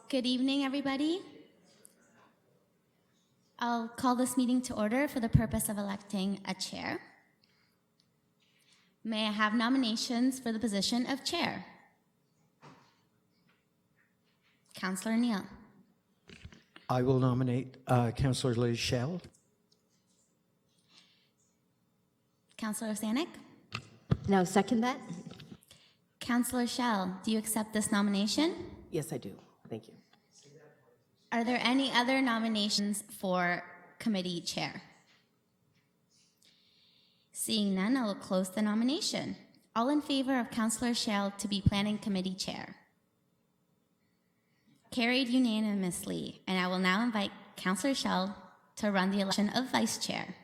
Good evening, everybody. I'll call this meeting to order for the purpose of electing a chair. May I have nominations for the position of chair? Councillor Neal. I will nominate Councillor Liz Shell. Councillor Osanek. Now second that? Councillor Shell, do you accept this nomination? Yes, I do. Thank you. Are there any other nominations for committee chair? Seeing none, I will close the nomination. All in favor of Councillor Shell to be planning committee chair? Carried unanimously, and I will now invite Councillor Shell to run the election of vice chair.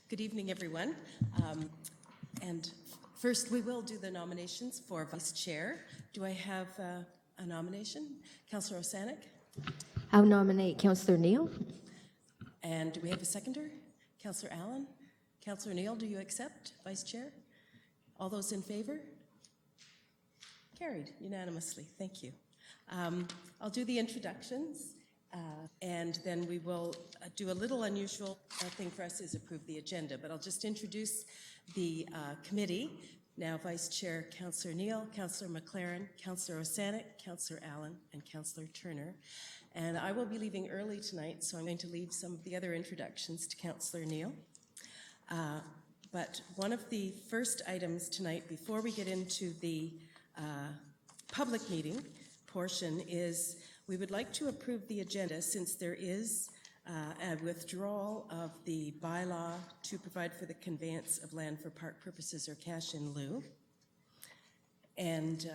Good evening, everyone. And first, we will do the nominations for vice chair. Do I have a nomination? Councillor Osanek? I'll nominate Councillor Neal. And do we have a seconder? Councillor Allen? Councillor Neal, do you accept vice chair? All those in favor? Carried unanimously. Thank you. I'll do the introductions. And then we will do a little unusual thing for us is approve the agenda, but I'll just introduce the committee. Now, Vice Chair Councillor Neal, Councillor McLaren, Councillor Osanek, Councillor Allen, and Councillor Turner. And I will be leaving early tonight, so I'm going to leave some of the other introductions to Councillor Neal. But one of the first items tonight, before we get into the public meeting portion, is we would like to approve the agenda since there is a withdrawal of the bylaw to provide for the conveyance of land for park purposes or cash in lieu. And,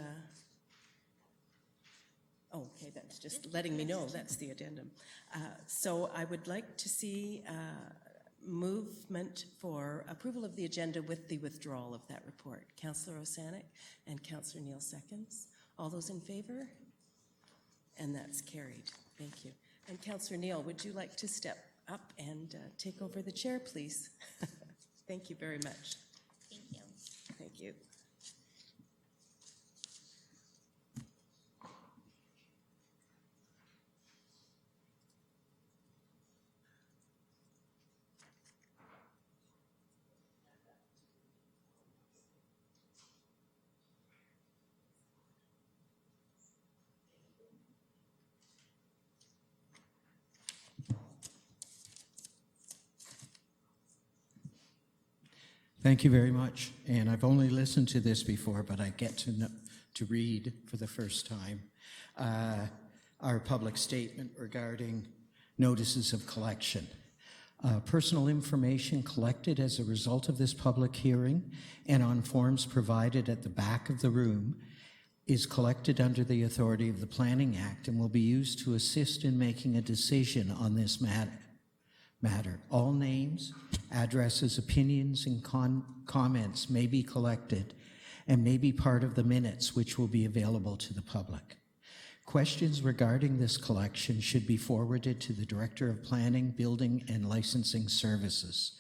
okay, that's just letting me know that's the addendum. So I would like to see movement for approval of the agenda with the withdrawal of that report. Councillor Osanek and Councillor Neal seconds. All those in favor? And that's carried. Thank you. And Councillor Neal, would you like to step up and take over the chair, please? Thank you very much. Thank you. Thank you. Thank you very much. And I've only listened to this before, but I get to read for the first time our public statement regarding notices of collection. Personal information collected as a result of this public hearing and on forms provided at the back of the room is collected under the authority of the Planning Act and will be used to assist in making a decision on this matter. All names, addresses, opinions, and comments may be collected and may be part of the minutes, which will be available to the public. Questions regarding this collection should be forwarded to the Director of Planning, Building, and Licensing Services.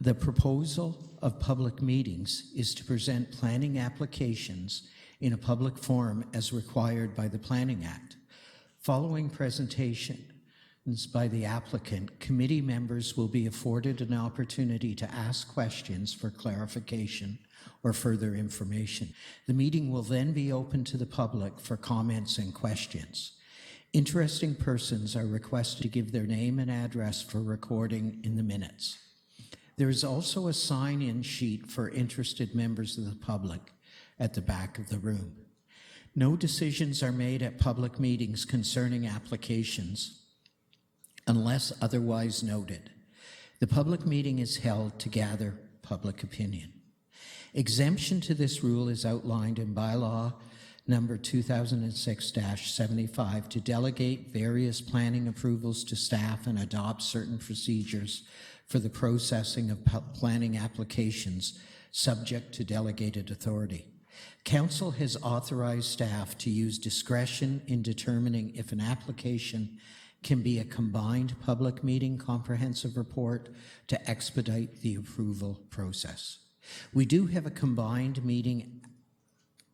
The proposal of public meetings is to present planning applications in a public forum as required by the Planning Act. Following presentation by the applicant, committee members will be afforded an opportunity to ask questions for clarification or further information. The meeting will then be open to the public for comments and questions. Interesting persons are requested to give their name and address for recording in the minutes. There is also a sign-in sheet for interested members of the public at the back of the room. No decisions are made at public meetings concerning applications unless otherwise noted. The public meeting is held to gather public opinion. Exemption to this rule is outlined in bylaw number 2006-75 to delegate various planning approvals to staff and adopt certain procedures for the processing of planning applications subject to delegated authority. Council has authorized staff to use discretion in determining if an application can be a combined public meeting comprehensive report to expedite the approval process. We do have a combined meeting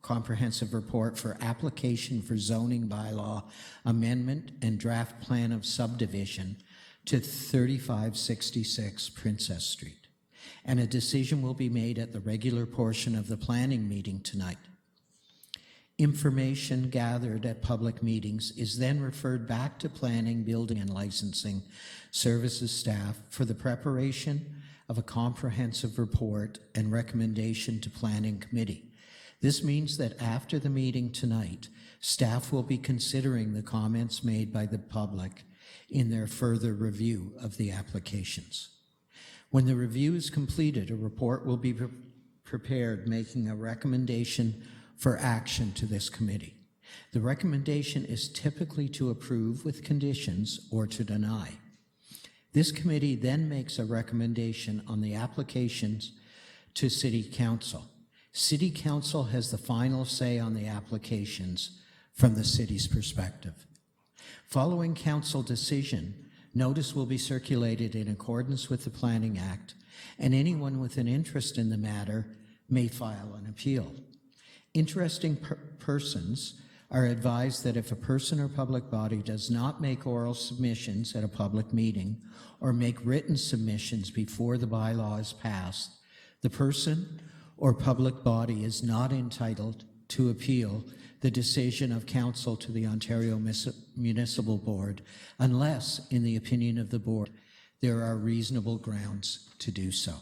comprehensive report for application for zoning bylaw amendment and draft plan of subdivision to 3566 Princess Street. And a decision will be made at the regular portion of the planning meeting tonight. Information gathered at public meetings is then referred back to planning, building, and licensing services staff for the preparation of a comprehensive report and recommendation to planning committee. This means that after the meeting tonight, staff will be considering the comments made by the public in their further review of the applications. When the review is completed, a report will be prepared making a recommendation for action to this committee. The recommendation is typically to approve with conditions or to deny. This committee then makes a recommendation on the applications to City Council. City Council has the final say on the applications from the city's perspective. Following council decision, notice will be circulated in accordance with the Planning Act, and anyone with an interest in the matter may file an appeal. Interesting persons are advised that if a person or public body does not make oral submissions at a public meeting or make written submissions before the bylaw is passed, the person or public body is not entitled to appeal the decision of council to the Ontario Municipal Board unless, in the opinion of the board, there are reasonable grounds to do so.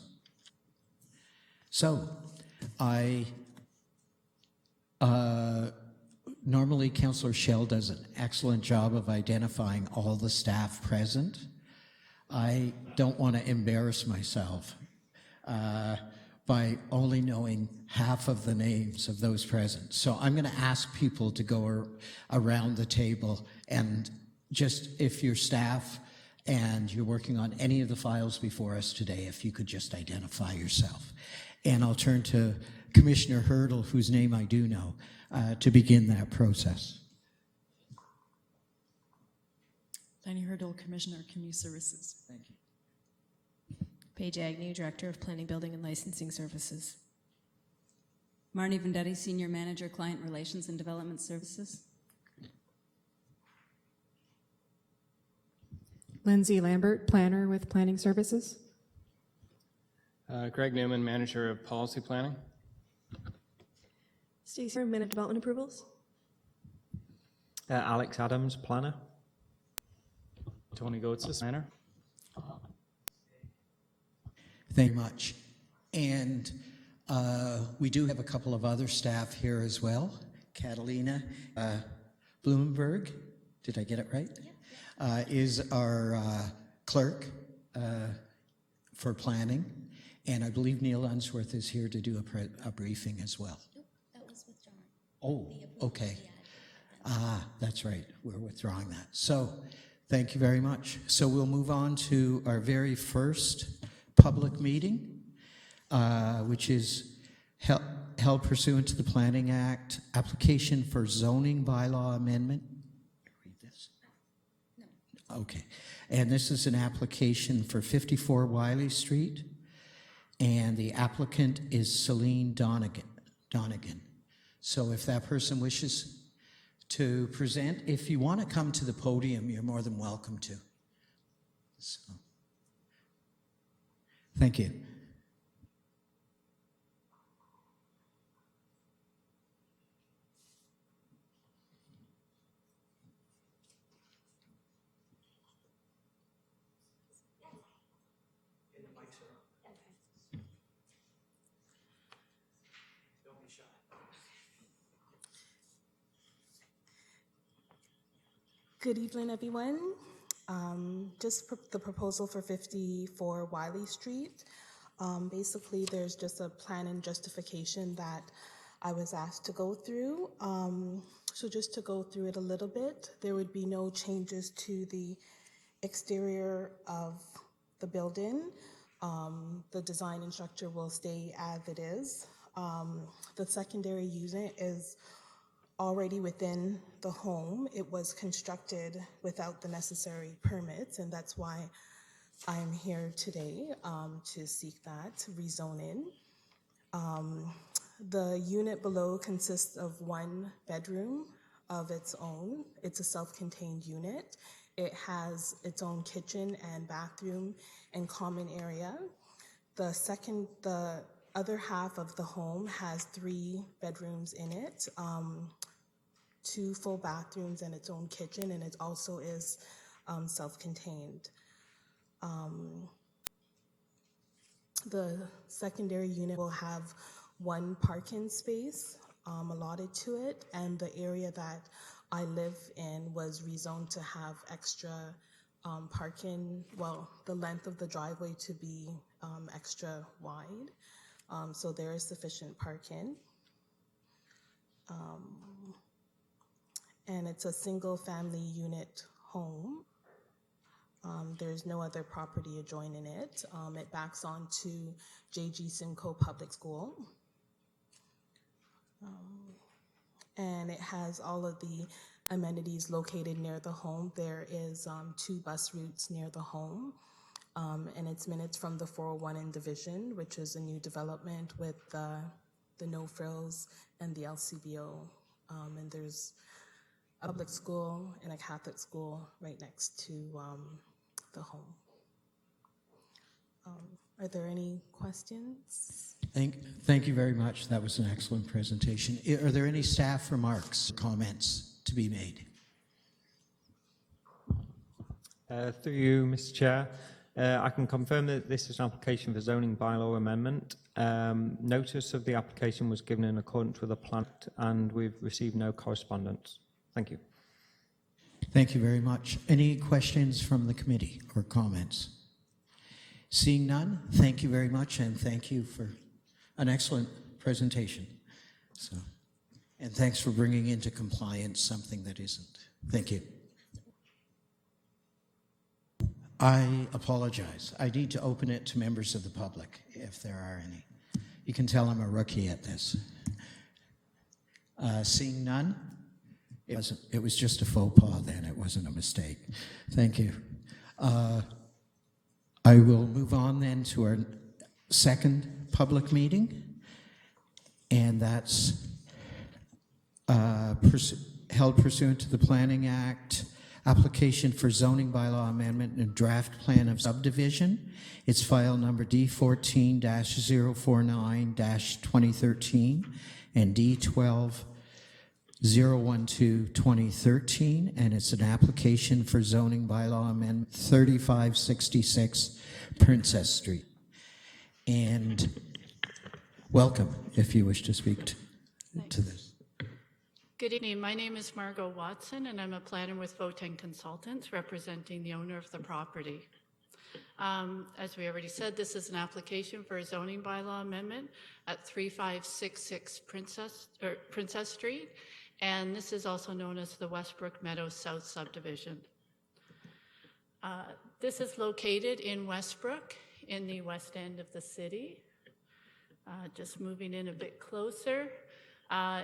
So, normally Councillor Schell does an excellent job of identifying all the staff present. I don't want to embarrass myself by only knowing half of the names of those present. So I'm going to ask people to go around the table, and just if you're staff and you're working on any of the files before us today, if you could just identify yourself. And I'll turn to Commissioner Hurdle, whose name I do know, to begin that process. Danny Hurdle, Commissioner, Community Services. Thank you. Paige Agnew, Director of Planning, Building, and Licensing Services. Marnie Vendetti, Senior Manager, Client Relations and Development Services. Lindsay Lambert, Planner with Planning Services. Greg Newman, Manager of Policy Planning. Stacey, Minute Development Approvals. Alex Adams, Planner. Tony Goetz, Planner. Thank you much. And we do have a couple of other staff here as well. Catalina Bloomberg, did I get it right? Yeah. Is our clerk for planning. And I believe Neil Unsworth is here to do a briefing as well. Nope, that was withdrawn. Oh, okay. That's right. We're withdrawing that. So thank you very much. So we'll move on to our very first public meeting, which is held pursuant to the Planning Act, application for zoning bylaw amendment. Read this? No. Okay. And this is an application for 54 Wiley Street, and the applicant is Celine Donegan. So if that person wishes to present, if you want to come to the podium, you're more than welcome to. So, thank you. Good evening, everyone. The proposal for 54 Wiley Street. Basically, there's just a plan and justification that I was asked to go through. So just to go through it a little bit, there would be no changes to the exterior of the building. The design and structure will stay as it is. The secondary unit is already within the home. It was constructed without the necessary permits, and that's why I am here today to seek that rezone in. The unit below consists of one bedroom of its own. It's a self-contained unit. It has its own kitchen and bathroom and common area. The other half of the home has 3 bedrooms in it, 2 full bathrooms and its own kitchen, and it also is self-contained. The secondary unit will have 1 parking space allotted to it, and the area that I live in was rezoned to have extra parking, well, the length of the driveway to be extra wide, so there is sufficient parking. And it's a single-family unit home. There's no other property adjoining it. It backs onto J.G. Simcoe Public School. And it has all of the amenities located near the home. There is 2 bus routes near the home, and it's minutes from the 401 in Division, which is a new development with the No Frills and the LCBO. And there's a public school and a Catholic school right next to the home. Are there any questions? Thank you very much. That was an excellent presentation. Are there any staff remarks, comments to be made? Through you, Mr. Chair, I can confirm that this is an application for zoning bylaw amendment. Notice of the application was given in accordance with the plan, and we've received no correspondence. Thank you. Thank you very much. Any questions from the committee or comments? Seeing none, thank you very much, and thank you for an excellent presentation. And thanks for bringing into compliance something that isn't. Thank you. I apologize. I need to open it to members of the public, if there are any. You can tell I'm a rookie at this. Seeing none, it was just a faux pas then. It wasn't a mistake. Thank you. I will move on then to our second public meeting, and that's held pursuant to the Planning Act, application for zoning bylaw amendment and draft plan of subdivision. It's file number D14-049-2013 and D12-012-2013, and it's an application for zoning bylaw amendment 3566 Princess Street. And welcome, if you wish to speak to this. Good evening. My name is Margot Watson, and I'm a planner with Voten Consultants representing the owner of the property. As we already said, this is an application for a zoning bylaw amendment at 3566 Princess Street, and this is also known as the Westbrook Meadows South Subdivision. This is located in Westbrook in the west end of the city. Just moving in a bit closer.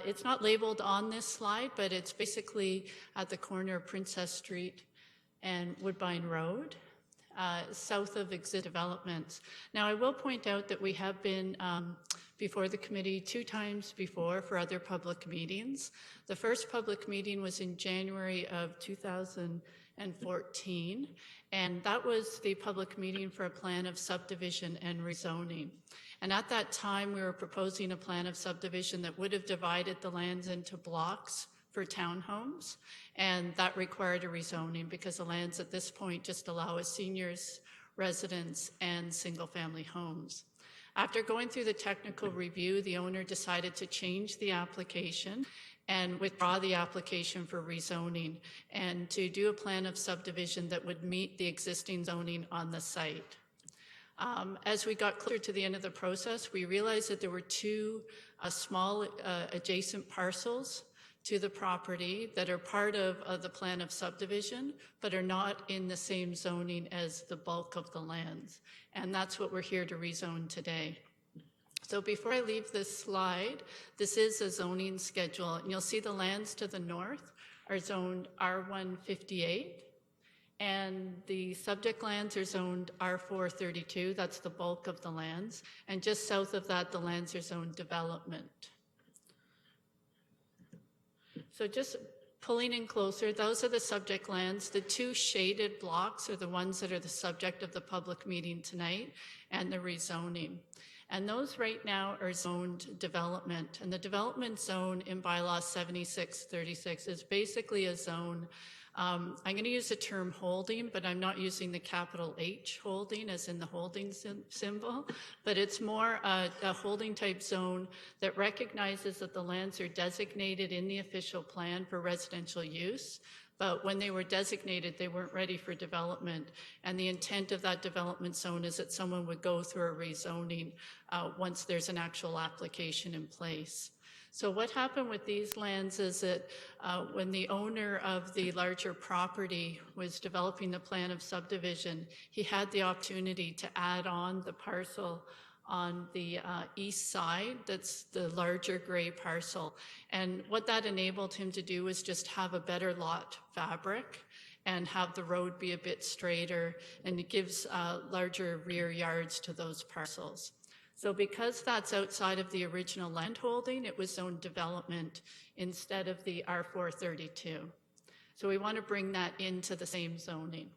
It's not labeled on this slide, but it's basically at the corner of Princess Street and Woodbine Road, south of exit developments. Now, I will point out that we have been before the committee 2 times before for other public meetings. The first public meeting was in January of 2014, and that was the public meeting for a plan of subdivision and rezoning. And at that time, we were proposing a plan of subdivision that would have divided the lands into blocks for townhomes, and that required a rezoning because the lands at this point just allow us seniors, residents, and single-family homes. After going through the technical review, the owner decided to change the application and withdraw the application for rezoning and to do a plan of subdivision that would meet the existing zoning on the site. As we got closer to the end of the process, we realized that there were 2 small adjacent parcels to the property that are part of the plan of subdivision, but are not in the same zoning as the bulk of the lands. And that's what we're here to rezone today. So before I leave this slide, this is a zoning schedule, and you'll see the lands to the north are zoned R158, and the subject lands are zoned R432, that's the bulk of the lands, and just south of that, the lands are zoned development. So just pulling in closer, those are the subject lands. The two shaded blocks are the ones that are the subject of the public meeting tonight and the rezoning. And those right now are zoned development. And the development zone in bylaw 7636 is basically a zone, I'm going to use the term holding, but I'm not using the capital H holding as in the holding symbol, but it's more a holding type zone that recognizes that the lands are designated in the official plan for residential use. But when they were designated, they weren't ready for development. And the intent of that development zone is that someone would go through a rezoning once there's an actual application in place. So what happened with these lands is that when the owner of the larger property was developing the plan of subdivision, he had the opportunity to add on the parcel on the east side, that's the larger gray parcel. And what that enabled him to do was just have a better lot fabric and have the road be a bit straighter, and it gives larger rear yards to those parcels. So because that's outside of the original land holding, it was zoned development instead of the R432. So we want to bring that into the same zoning.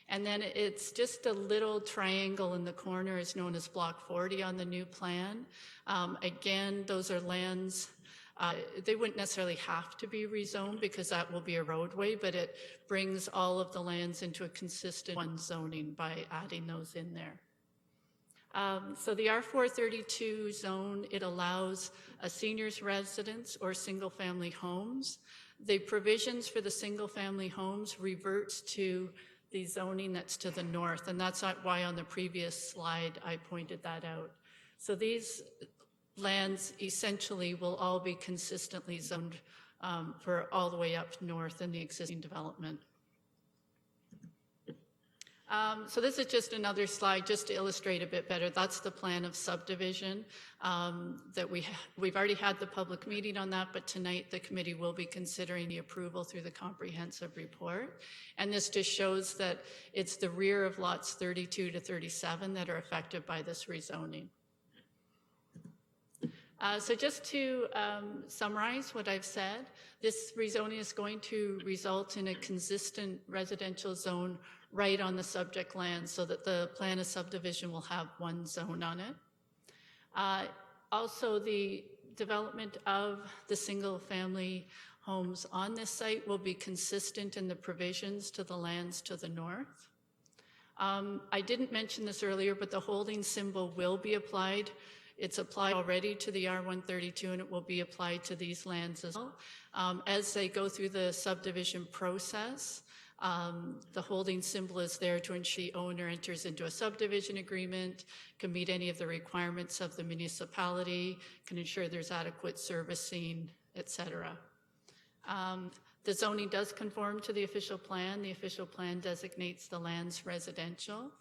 And then it's just a little triangle in the corner is known as Block 40 on the new plan. Again, those are lands, they wouldn't necessarily have to be rezoned because that will be a roadway, but it brings all of the lands into a consistent one zoning by adding those in there. So the R432 zone, it allows a senior's residence or single-family homes. The provisions for the single-family homes reverts to the zoning that's to the north, and that's why on the previous slide I pointed that out. So these lands essentially will all be consistently zoned for all the way up north in the existing development. So this is just another slide just to illustrate a bit better. That's the plan of subdivision that we've already had the public meeting on that, but tonight the committee will be considering the approval through the comprehensive report. And this just shows that it's the rear of lots 32 to 37 that are affected by this rezoning. So just to summarize what I've said, this rezoning is going to result in a consistent residential zone right on the subject land so that the plan of subdivision will have one zone on it. Also, the development of the single family homes on this site will be consistent in the provisions to the lands to the north. I didn't mention this earlier, but the holding symbol will be applied. It's applied already to the R132 and it will be applied to these lands as well. As they go through the subdivision process, the holding symbol is there to ensure the owner enters into a subdivision agreement, can meet any of the requirements of the municipality, can ensure there's adequate servicing, etc. The zoning does conform to the official plan. The official plan designates the lands residential.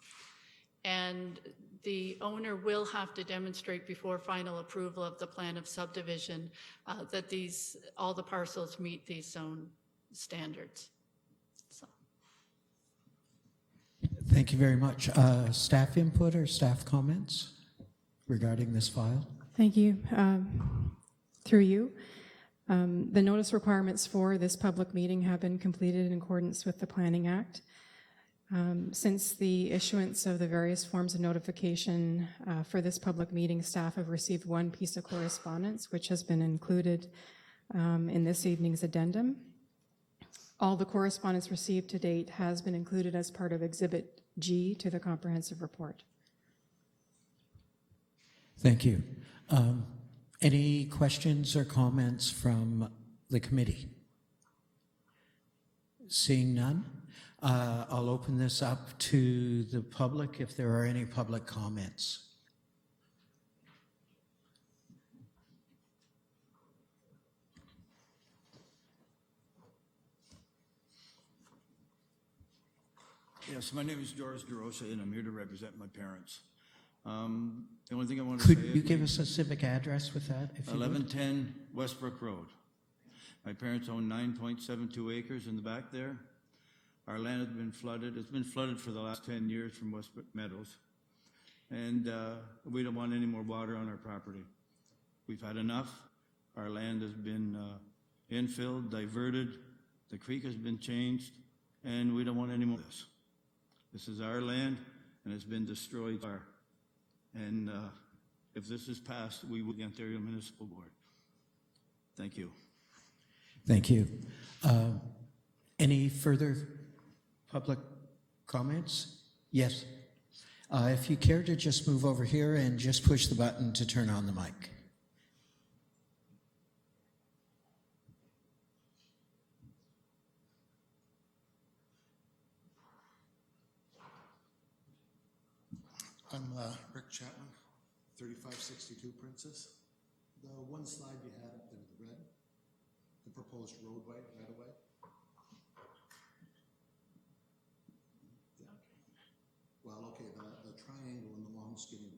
And the owner will have to demonstrate before final approval of the plan of subdivision that all the parcels meet these zone standards. So. Thank you very much. Staff input or staff comments regarding this file? Thank you. Through you. The notice requirements for this public meeting have been completed in accordance with the Planning Act. Since the issuance of the various forms of notification for this public meeting, staff have received one piece of correspondence, which has been included in this evening's addendum. All the correspondence received to date has been included as part of Exhibit G to the comprehensive report. Thank you. Any questions or comments from the committee? Seeing none, I'll open this up to the public if there are any public comments. Yes, my name is Doris DeRosa, and I'm here to represent my parents. The only thing I want to say Could is you give us a civic address with that, if you would? 1110 Westbrook Road. My parents own 9.72 acres in the back there. Our land has been flooded. It's been flooded for the last 10 years from Westbrook Meadows. And we don't want any more water on our property. We've had enough. Our land has been infilled, diverted. The creek has been changed, and we don't want any more of this. This is our land, and it's been destroyed. And if this is passed, we will the Ontario Municipal Board. Thank you. Thank you. Any further public comments? Yes. If you care to just move over here and just push the button to turn on the mic. I'm Rick Chapman, 3562 Princess. The one slide you had up there, the red, the proposed roadway right away. Yeah. Well, okay, the triangle and the long skinny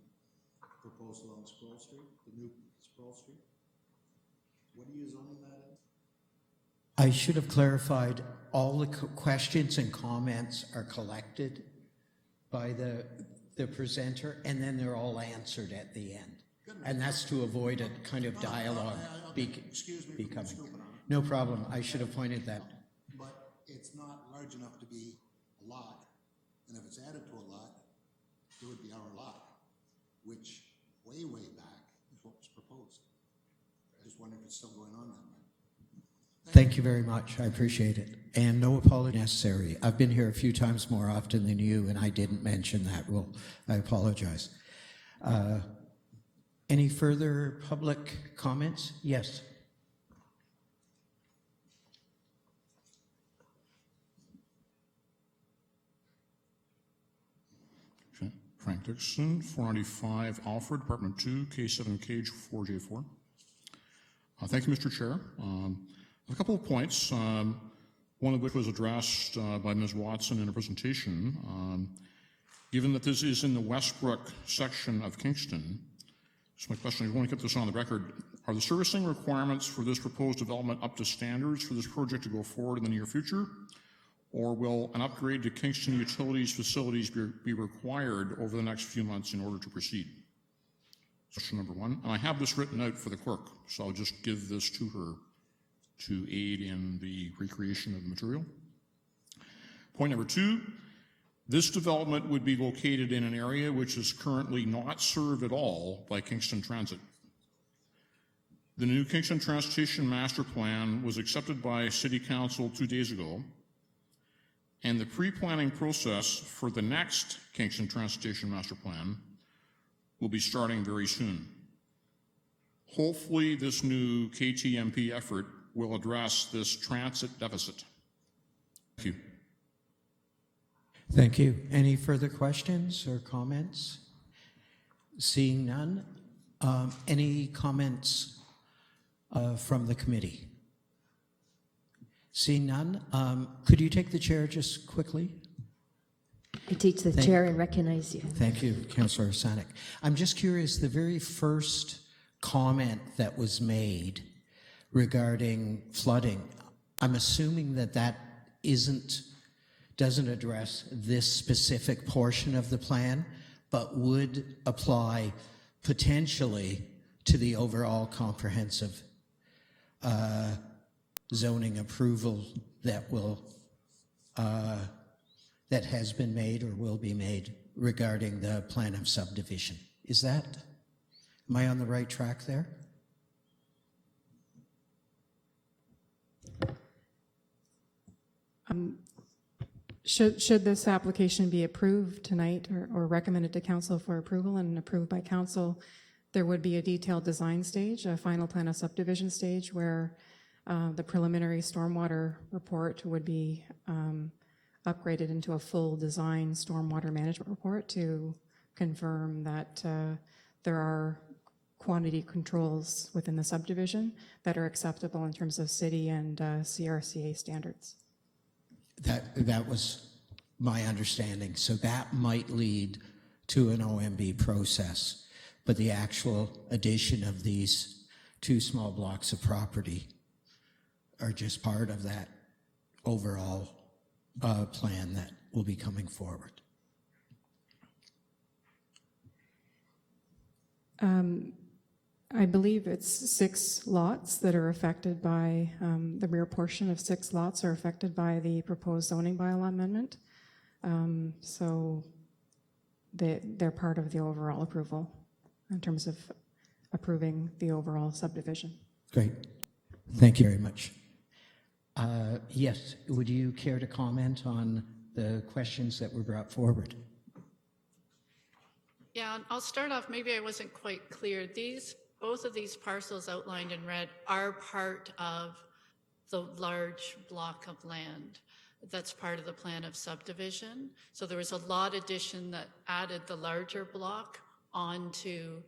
proposed along Sproul Street, the new Sproul Street. What are you zoning that in? I should have clarified, all the questions and comments are collected by the presenter, and then they're all answered at the end. And that's to avoid a kind of dialogue becoming. No problem. I should have pointed that. But it's not large enough to be a lot, and if it's added to a lot, it would be our lot, which way back is what was proposed. I just wonder if it's still going on that way. Thank you very much. I appreciate it. And no apology necessary. I've been here a few times more often than you, and I didn't mention that rule. I apologize. Any further public comments? Yes. Okay. Frank Dixon, 495 Alfred, Department 2, K7 Cage 4J4. Thank you, Mr. Chair. A couple of points, one of which was addressed by Ms. Watson in her presentation. Given that this is in the Westbrook section of Kingston, so my question is, I want to get this on the record, are the servicing requirements for this proposed development up to standards for this project to go forward in the near future? Or will an upgrade to Kingston Utilities facilities be required over the next few months in order to proceed? Question number one. And I have this written out for the clerk, so I'll just give this to her to aid in the recreation of the material. Point number two, this development would be located in an area which is currently not served at all by Kingston Transit. The new Kingston Transportation Master Plan was accepted by City Council 2 days ago, and the pre-planning process for the next Kingston Transportation Master Plan will be starting very soon. Hopefully, this new KTMP effort will address this transit deficit. Thank you. Thank you. Any further questions or comments? Seeing none. Any comments from the committee? Seeing none. Could you take the chair just quickly? I teach the chair and recognize you. Thank you, Councillor Sanik. I'm just curious, the very first comment that was made regarding flooding, I'm assuming that doesn't address this specific portion of the plan, but would apply potentially to the overall comprehensive zoning approval that that has been made or will be made regarding the plan of subdivision. Am I on the right track there? Should this application be approved tonight or recommended to council for approval and approved by council, there would be a detailed design stage, a final plan of subdivision stage, where the preliminary stormwater report would be upgraded into a full design stormwater management report to confirm that there are quantity controls within the subdivision that are acceptable in terms of city and CRCA standards. That was my understanding. So that might lead to an OMB process, but the actual addition of these 2 small blocks of property are just part of that overall plan that will be coming forward. I believe it's 6 lots that are affected by, the rear portion of 6 lots are affected by the proposed zoning bylaw amendment. So they're part of the overall approval in terms of approving the overall subdivision. Great. Thank you very much. Yes, would you care to comment on the questions that were brought forward? Yeah, I'll start off, maybe I wasn't quite clear. Both of these parcels outlined in red are part of the large block of land that's part of the plan of subdivision. So there was a lot addition that added the larger block onto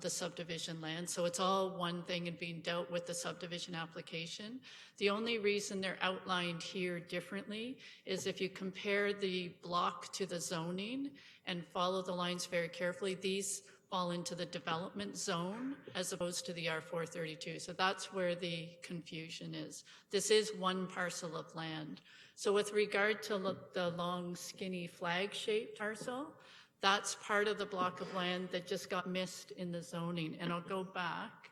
the subdivision land. So it's all one thing and being dealt with the subdivision application. The only reason they're outlined here differently is if you compare the block to the zoning and follow the lines very carefully, these fall into the development zone as opposed to the R432. So that's where the confusion is. This is one parcel of land. So with regard to the long, skinny flag-shaped parcel, that's part of the block of land that just got missed in the zoning. And I'll go back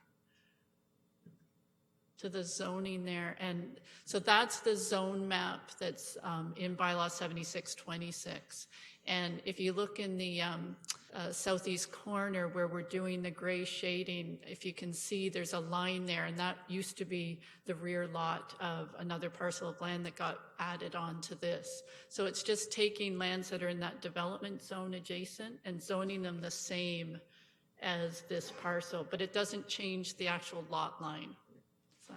to the zoning there. And so that's the zone map that's in bylaw 7626. And if you look in the southeast corner where we're doing the gray shading, if you can see there's a line there, and that used to be the rear lot of another parcel of land that got added on to this. So it's just taking lands that are in that development zone adjacent and zoning them the same as this parcel, but it doesn't change the actual lot line. So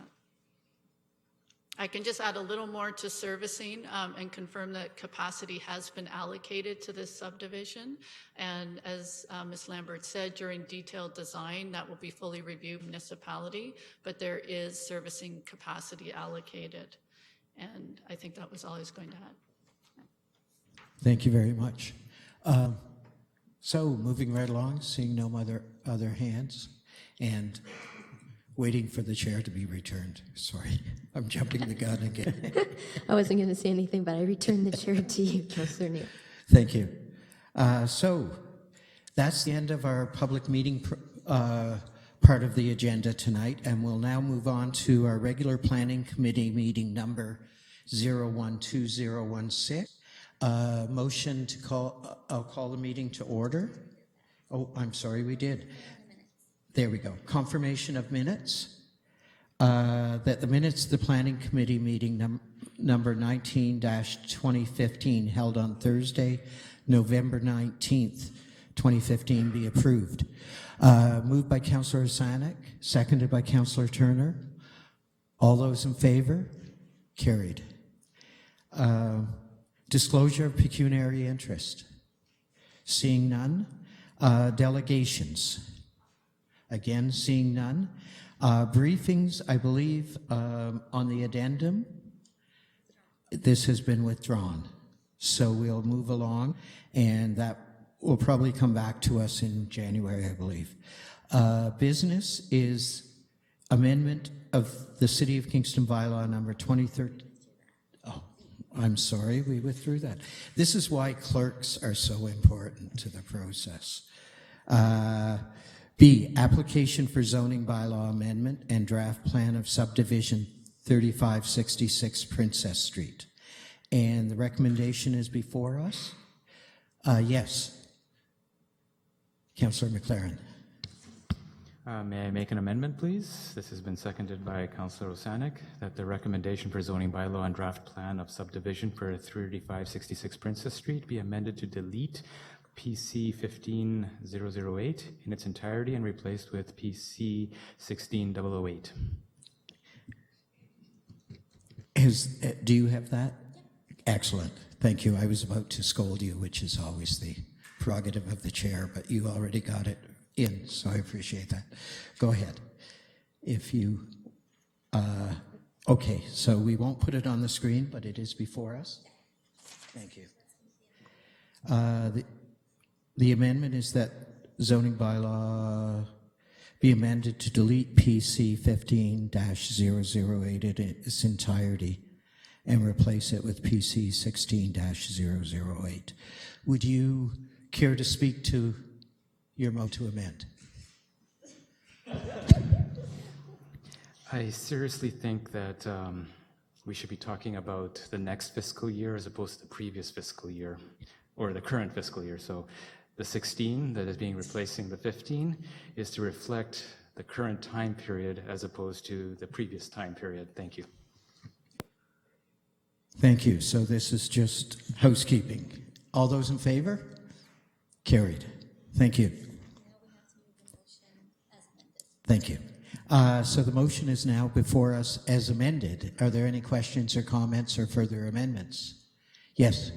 I can just add a little more to servicing and confirm that capacity has been allocated to this subdivision. And as Ms. Lambert said, during detailed design, that will be fully reviewed municipality, but there is servicing capacity allocated. And I think that was all I was going to add. Thank you very much. So moving right along, seeing no other hands, and waiting for the chair to be returned. Sorry, I'm jumping the gun again. I wasn't going to say anything, but I return the chair to you, Councillor Neal. Thank you. So that's the end of our public meeting part of the agenda tonight, and we'll now move on to our regular planning committee meeting number 012016. Motion to call, I'll call the meeting to order. Oh, I'm sorry, we did. There we go. Confirmation of minutes. That the minutes of the Planning Committee meeting number 19-2015 held on Thursday, November 19th, 2015 be approved. Moved by Councillor Sanek, seconded by Councillor Turner. All those in favor? Carried. Disclosure of pecuniary interest. Seeing none. Delegations. Again, seeing none. Briefings, I believe, on the addendum, this has been withdrawn. So we'll move along, and that will probably come back to us in January, I believe. Business is amendment of the City of Kingston bylaw number 2013. Oh, I'm sorry, we withdrew that. This is why clerks are so important to the process. B, application for zoning bylaw amendment and draft plan of subdivision 3566 Princess Street. And the recommendation is before us? Yes. Councillor McLaren. May I make an amendment, please? This has been seconded by Councillor Osanek, that the recommendation for zoning bylaw and draft plan of subdivision for 3566 Princess Street be amended to delete PC 15008 in its entirety and replaced with PC 16008. Do you have that? Excellent. Thank you. I was about to scold you, which is always the prerogative of the chair, but you already got it in, so I appreciate that. Go ahead. If you, okay, so we won't put it on the screen, but it is before us. Thank you. The amendment is that zoning bylaw be amended to delete PC 15-008 in its entirety and replace it with PC 16-008. Would you care to speak to your motion to amend? I seriously think that we should be talking about the next fiscal year as opposed to the previous fiscal year, or the current fiscal year. So the 16 that is being replacing the 15 is to reflect the current time period as opposed to the previous time period. Thank you. Thank you. So this is just housekeeping. All those in favor? Carried. Thank you. Thank you. So the motion is now before us as amended. Are there any questions or comments or further amendments? Yes.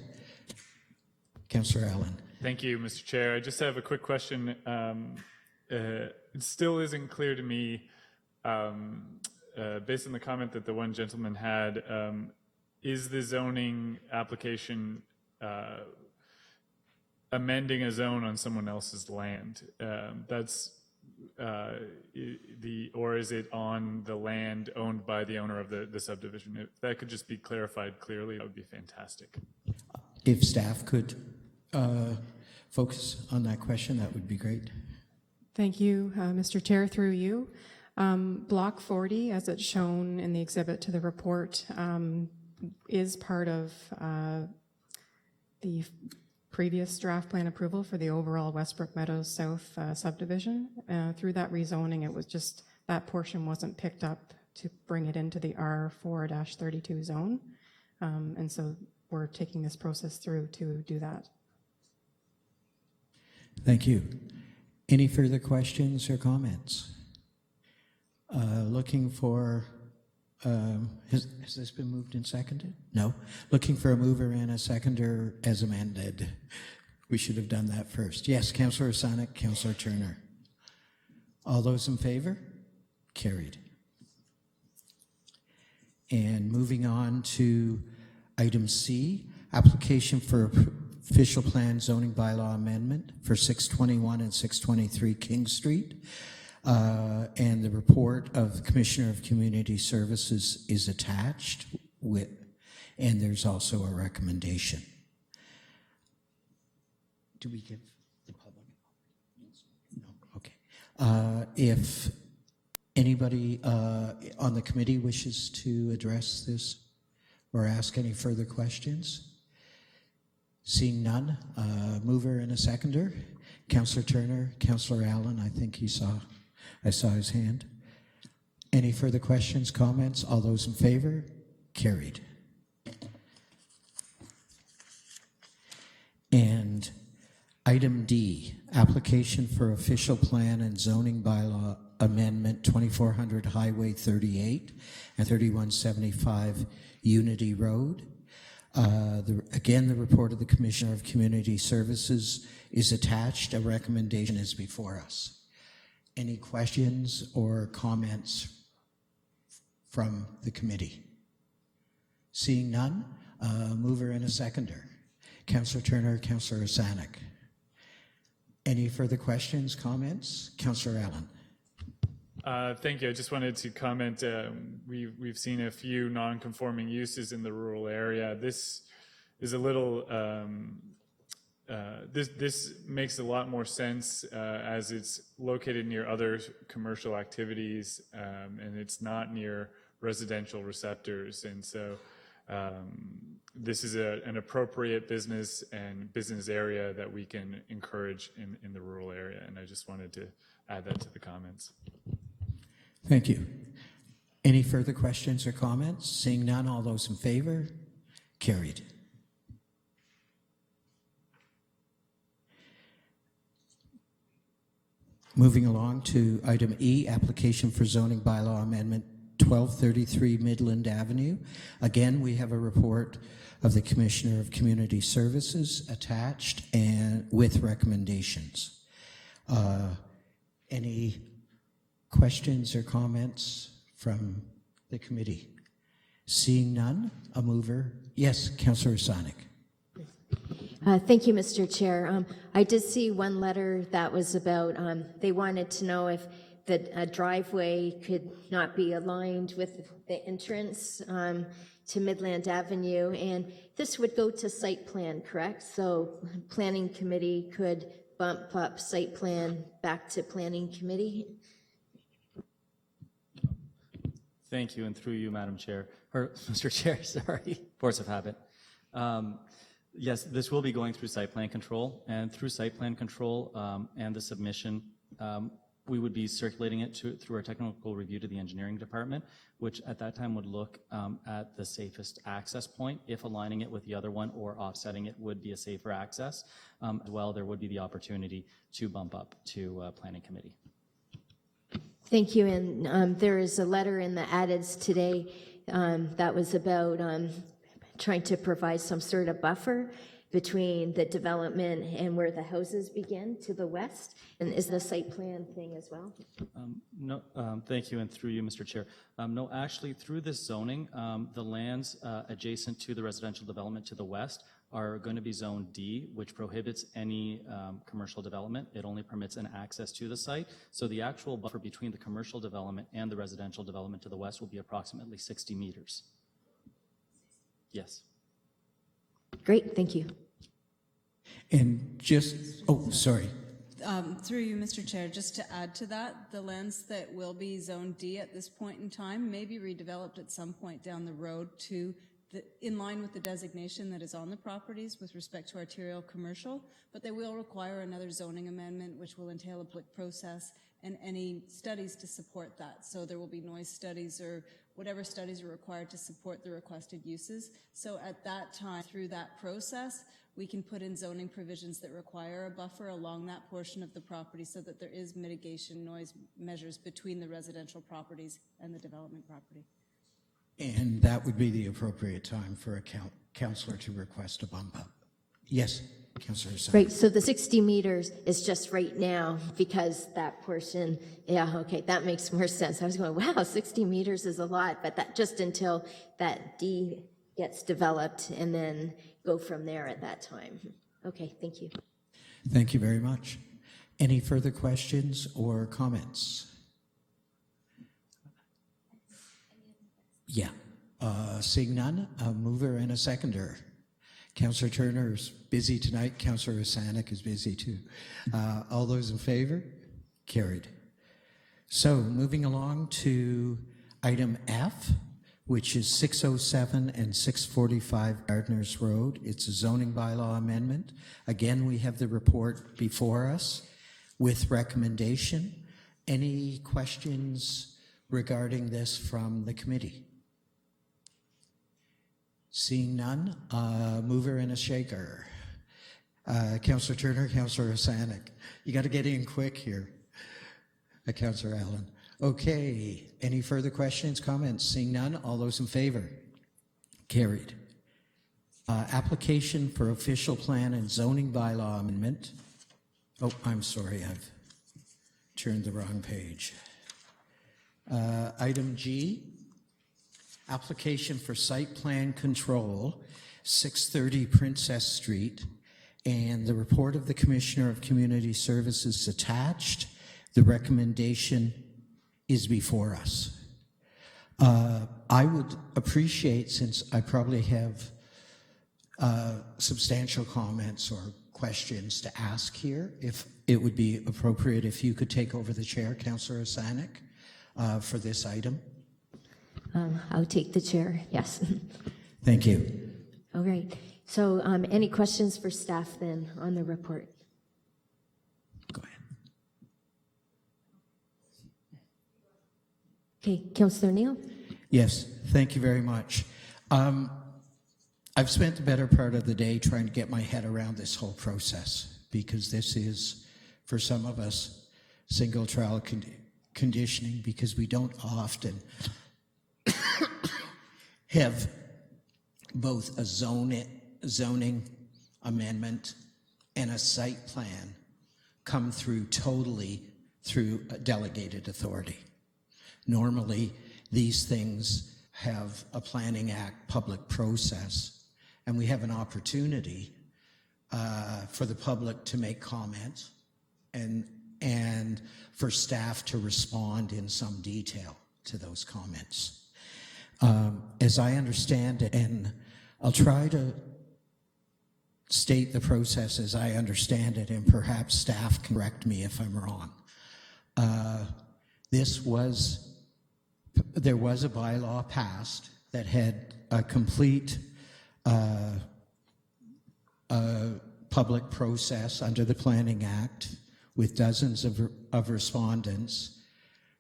Councillor Allen. Thank you, Mr. Chair. I just have a quick question. It still isn't clear to me, based on the comment that the one gentleman had, is the zoning application amending a zone on someone else's land? Or is it on the land owned by the owner of the subdivision? If that could just be clarified clearly, that would be fantastic. If staff could focus on that question, that would be great. Thank you, Mr. Chair, through you. Block 40, as it's shown in the exhibit to the report, is part of the previous draft plan approval for the overall Westbrook Meadows South subdivision. Through that rezoning, it was just that portion wasn't picked up to bring it into the R4-32 zone. And so we're taking this process through to do that. Thank you. Any further questions or comments? Looking for, has this been moved and seconded? No. Looking for a mover and a seconder as amended. We should have done that first. Yes, Councillor Sonic, Councillor Turner. All those in favor? Carried. And moving on to item C, application for official plan zoning bylaw amendment for 621 and 623 King Street. And the report of the Commissioner of Community Services is attached with, and there's also a recommendation. Do we give the public? No, okay. If anybody on the committee wishes to address this or ask any further questions? Seeing none, mover and a seconder. Councillor Turner, Councillor Allen, I think I saw his hand. Any further questions, comments? All those in favor? Carried. And item D, application for official plan and zoning bylaw amendment 2400 Highway 38 and 3175 Unity Road. Again, the report of the Commissioner of Community Services is attached. A recommendation is before us. Any questions or comments from the committee? Seeing none, mover and a seconder. Councillor Turner, Councillor Sanic. Any further questions, comments? Councillor Allen. Thank you. I just wanted to comment. We've seen a few non-conforming uses in the rural area. This is a little. This makes a lot more sense as it's located near other commercial activities, and it's not near residential receptors. And so this is an appropriate business and business area that we can encourage in the rural area. And I just wanted to add that to the comments. Thank you. Any further questions or comments? Seeing none, all those in favor? Carried. Moving along to item E, application for zoning bylaw amendment 1233 Midland Avenue. Again, we have a report of the Commissioner of Community Services attached and with recommendations. Any questions or comments from the committee? Seeing none, a mover. Yes, Councillor Sonic. Thank you, Mr. Chair. I did see one letter that was about, they wanted to know if the driveway could not be aligned with the entrance to Midland Avenue, and this would go to site plan, correct? So planning committee could bump up site plan back to planning committee? Thank you, and through you, Madam Chair, or Mr. Chair, sorry, force of habit. Yes, this will be going through site plan control, and through site plan control and the submission, we would be circulating it through our technical review to the engineering department, which at that time would look at the safest access point. If aligning it with the other one or offsetting it would be a safer access. As well, there would be the opportunity to bump up to planning committee. Thank you, and there is a letter in the addeds today that was about trying to provide some sort of buffer between the development and where the houses begin to the west, and is the site plan thing as well? No, thank you, and through you, Mr. Chair. No, actually, through this zoning, the lands adjacent to the residential development to the west are going to be Zone D, which prohibits any commercial development. It only permits an access to the site. So the actual buffer between the commercial development and the residential development to the west will be approximately 60 meters. Yes. Great, thank you. And just, oh, sorry. Through you, Mr. Chair, just to add to that, the lands that will be Zone D at this point in time may be redeveloped at some point down the road to in line with the designation that is on the properties with respect to arterial commercial, but they will require another zoning amendment, which will entail a public process and any studies to support that. So there will be noise studies or whatever studies are required to support the requested uses. So at that time, through that process, we can put in zoning provisions that require a buffer along that portion of the property so that there is mitigation noise measures between the residential properties and the development property. And that would be the appropriate time for a councillor to request a bump up. Yes, Councillor Sutton. Right, so the 60 meters is just right now because that portion, yeah, okay, that makes more sense. I was going, wow, 60 meters is a lot, but that just until that D gets developed and then go from there at that time. Okay, thank you. Thank you very much. Any further questions or comments? Yeah, seeing none, a mover and a seconder. Councillor Turner is busy tonight. Councillor Osanek is busy too. All those in favor? Carried. So moving along to item F, which is 607 and 645 Gardner's Road. It's a zoning bylaw amendment. Again, we have the report before us with recommendation. Any questions regarding this from the committee? Seeing none, mover and a shaker. Councillor Turner, Councillor Osanek. You got to get in quick here. Councillor Allen. Okay, any further questions, comments? Seeing none, all those in favor? Carried. Application for official plan and zoning bylaw amendment. Oh, I'm sorry, I've turned the wrong page. Item G. Application for site plan control, 630 Princess Street, and the report of the Commissioner of Community Services attached. The recommendation is before us. I would appreciate, since I probably have substantial comments or questions to ask here, if it would be appropriate if you could take over the chair, Councillor Osanek, for this item. I'll take the chair, yes. Thank you. All right, so any questions for staff then on the report? Go ahead. Okay, Councillor Neal? Yes, thank you very much. I've spent the better part of the day trying to get my head around this whole process because this is, for some of us, single trial conditioning because we don't often have both a zoning amendment and a site plan come through totally through a delegated authority. Normally, these things have a Planning Act public process, and we have an opportunity for the public to make comments and for staff to respond in some detail to those comments. As I understand it, and I'll try to state the process as I understand it, and perhaps staff can correct me if I'm wrong. There was a bylaw passed that had a complete public process under the Planning Act with dozens of respondents.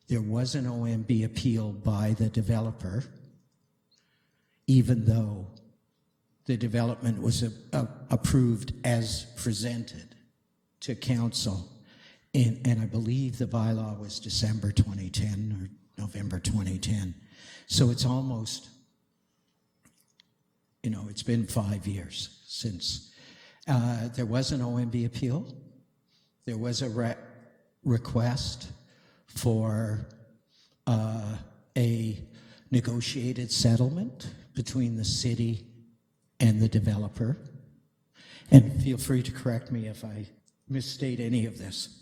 There was an OMB appeal by the developer, even though the development was approved as presented to council. And I believe the bylaw was December 2010 or November 2010. So it's almost, it's been 5 years since. There was an OMB appeal. There was a request for a negotiated settlement between the city and the developer. And feel free to correct me if I misstate any of this.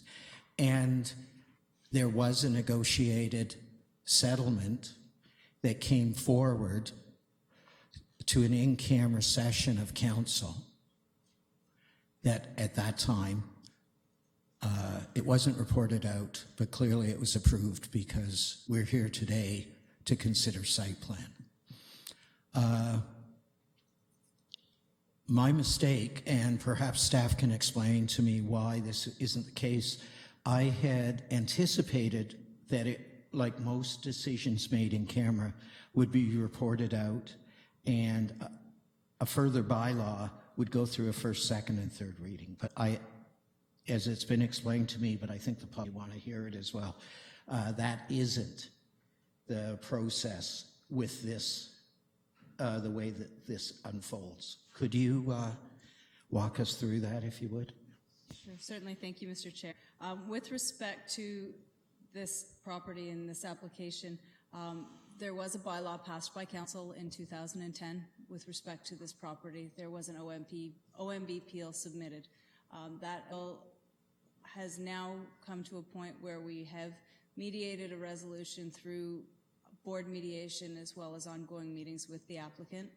And there was a negotiated settlement that came forward to an in-camera session of council that at that time, it wasn't reported out, but clearly it was approved because we're here today to consider site plan. My mistake, and perhaps staff can explain to me why this isn't the case, I had anticipated that it, like most decisions made in camera, would be reported out and a further bylaw would go through a first, second, and third reading. But as it's been explained to me, but I think the public want to hear it as well, that isn't the process with this, the way that this unfolds. Could you walk us through that, if you would? Sure, certainly. Thank you, Mr. Chair. With respect to this property and this application, there was a bylaw passed by council in 2010 with respect to this property. There was an OMB appeal submitted. That has now come to a point where we have mediated a resolution through board mediation as well as ongoing meetings with the applicant,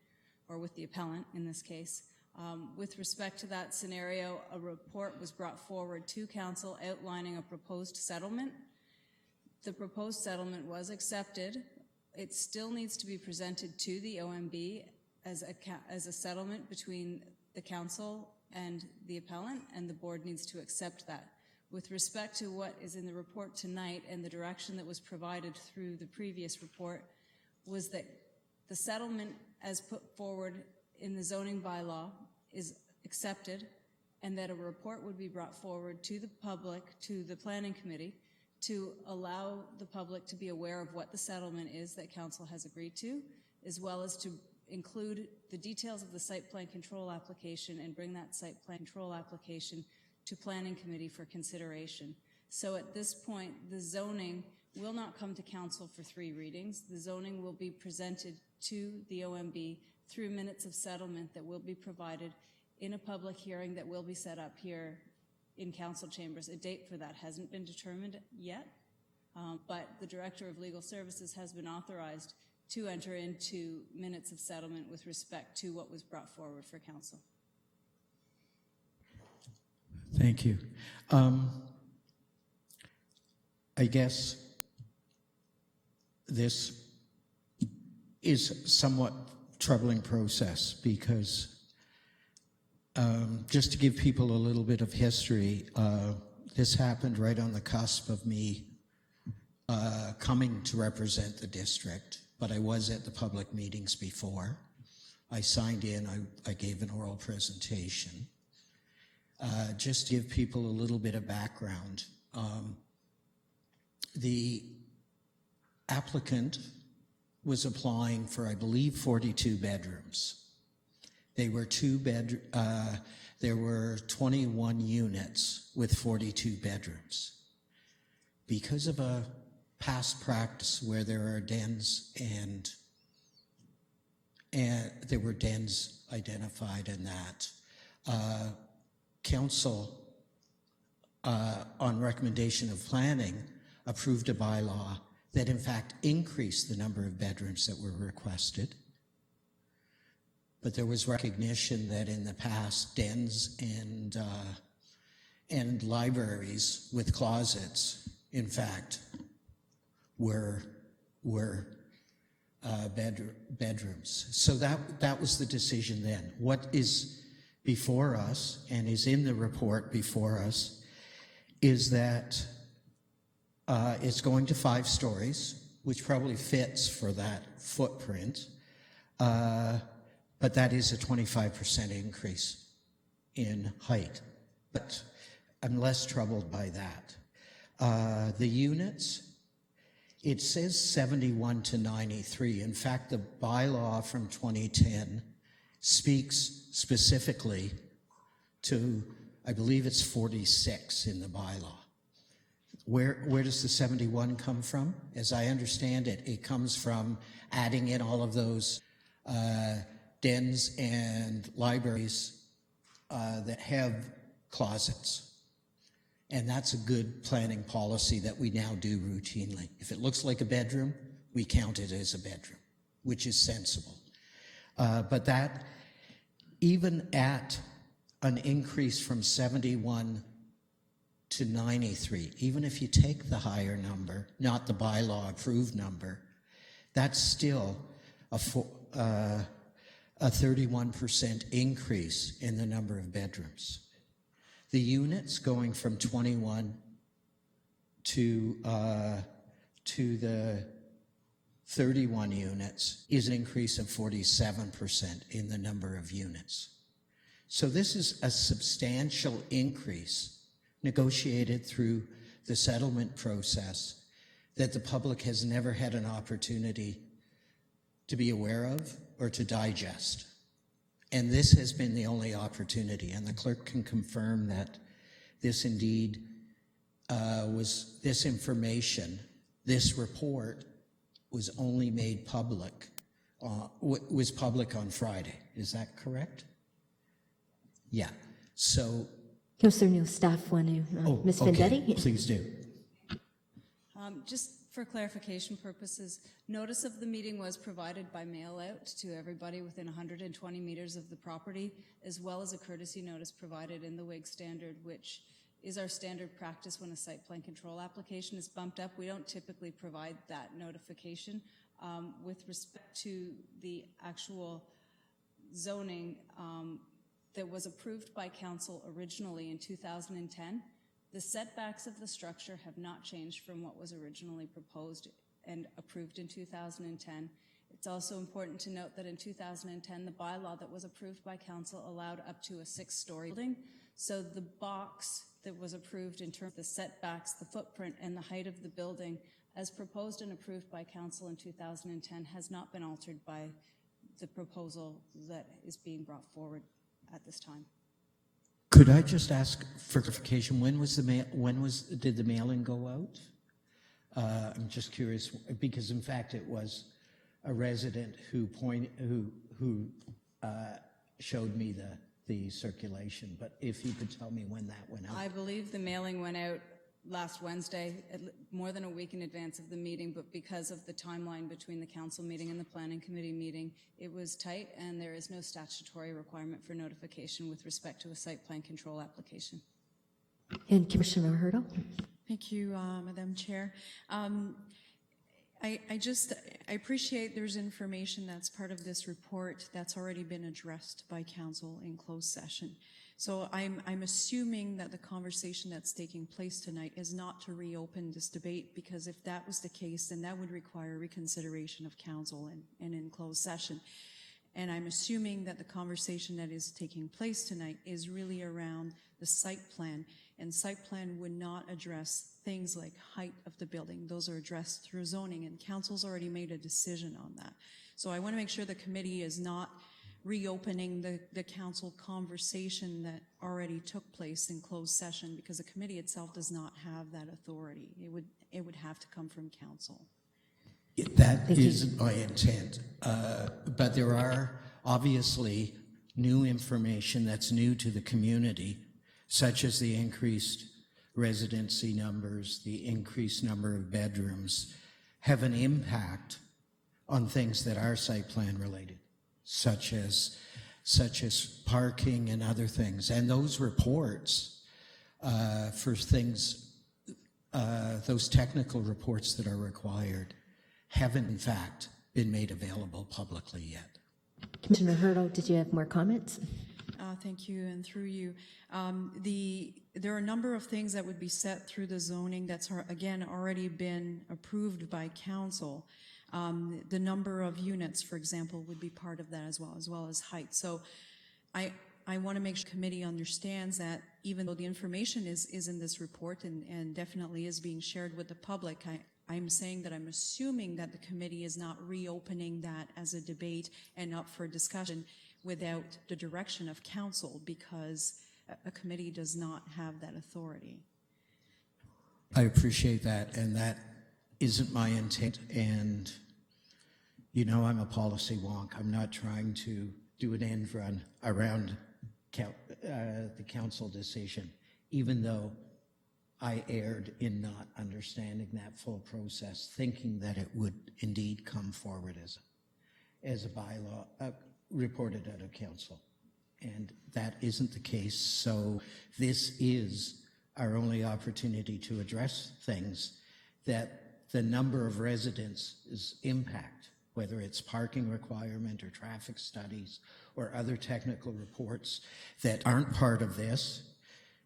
or with the appellant in this case. With respect to that scenario, a report was brought forward to council outlining a proposed settlement. The proposed settlement was accepted. It still needs to be presented to the OMB as a settlement between the council and the appellant, and the board needs to accept that. With respect to what is in the report tonight and the direction that was provided through the previous report, was that the settlement as put forward in the zoning bylaw is accepted, and that a report would be brought forward to the public, to the planning committee, to allow the public to be aware of what the settlement is that council has agreed to, as well as to include the details of the site plan control application and bring that site plan control application to planning committee for consideration. So at this point, the zoning will not come to council for 3 readings. The zoning will be presented to the OMB through minutes of settlement that will be provided in a public hearing that will be set up here in council chambers. A date for that hasn't been determined yet, but the Director of Legal Services has been authorized to enter into minutes of settlement with respect to what was brought forward for council. Thank you. I guess this is somewhat troubling process because just to give people a little bit of history, this happened right on the cusp of me coming to represent the district, but I was at the public meetings before. I signed in, I gave an oral presentation. Just to give people a little bit of background, the applicant was applying for, I believe, 42 bedrooms. They were there were 21 units with 42 bedrooms. Because of a past practice where there are dens and there were dens identified in that, council, on recommendation of planning, approved a bylaw that in fact increased the number of bedrooms that were requested. But there was recognition that in the past, dens and libraries with closets, in fact, were bedrooms. So that was the decision then. What is before us and is in the report before us is that it's going to 5 stories, which probably fits for that footprint, but that is a 25% increase in height. But I'm less troubled by that. The units, it says 71 to 93. In fact, the bylaw from 2010 speaks specifically to, I believe it's 46 in the bylaw. Where does the 71 come from? As I understand it, it comes from adding in all of those dens and libraries that have closets. And that's a good planning policy that we now do routinely. If it looks like a bedroom, we count it as a bedroom, which is sensible. But that, even at an increase from 71 to 93, even if you take the higher number, not the bylaw approved number, that's still a 31% increase in the number of bedrooms. The units going from 21 to the 31 units is an increase of 47% in the number of units. So this is a substantial increase negotiated through the settlement process that the public has never had an opportunity to be aware of or to digest. And this has been the only opportunity, and the clerk can confirm that this indeed was this information, this report was only made public, was public on Friday. Is that correct? Yeah. So. Councillor Neal, staff want to, Ms. Vendetti? Please do. Just for clarification purposes, notice of the meeting was provided by mail out to everybody within 120 meters of the property, as well as a courtesy notice provided in the WIG standard, which is our standard practice when a site plan control application is bumped up. We don't typically provide that notification. With respect to the actual zoning that was approved by council originally in 2010, the setbacks of the structure have not changed from what was originally proposed and approved in 2010. It's also important to note that in 2010, the bylaw that was approved by council allowed up to a 6-story building. So the box that was approved in terms of the setbacks, the footprint, and the height of the building, as proposed and approved by council in 2010, has not been altered by the proposal that is being brought forward at this time. Could I just ask for clarification? When did the mailing go out? I'm just curious because, in fact, it was a resident who showed me the circulation. But if you could tell me when that went out. I believe the mailing went out last Wednesday, more than a week in advance of the meeting, but because of the timeline between the council meeting and the planning committee meeting, it was tight, and there is no statutory requirement for notification with respect to a site plan control application. And Commissioner Hurdle. Thank you, Madam Chair. I appreciate there's information that's part of this report that's already been addressed by council in closed session. So I'm assuming that the conversation that's taking place tonight is not to reopen this debate, because if that was the case, then that would require reconsideration of council and in closed session. And I'm assuming that the conversation that is taking place tonight is really around the site plan, and site plan would not address things like height of the building. Those are addressed through zoning, and council's already made a decision on that. So I want to make sure the committee is not reopening the council conversation that already took place in closed session, because the committee itself does not have that authority. It would have to come from council. That is my intent, but there are obviously new information that's new to the community such as the increased residency numbers, the increased number of bedrooms, have an impact on things that are site plan related, such as parking and other things. And those reports for things, those technical reports that are required, haven't in fact been made available publicly yet. Commissioner Hurdo, did you have more comments? Thank you, and through you. There are a number of things that would be set through the zoning that's, again, already been approved by council. The number of units, for example, would be part of that as well as height. So I want to make sure the committee understands that even though the information is in this report and definitely is being shared with the public, I'm saying that I'm assuming that the committee is not reopening that as a debate and up for discussion without the direction of council, because a committee does not have that authority. I appreciate that, and that isn't my intent. And you know, I'm a policy wonk. I'm not trying to do an end run around the council decision, even though I erred in not understanding that full process, thinking that it would indeed come forward as a bylaw reported out of council. And that isn't the case. So this is our only opportunity to address things that the number of residents impact, whether it's parking requirement or traffic studies or other technical reports that aren't part of this,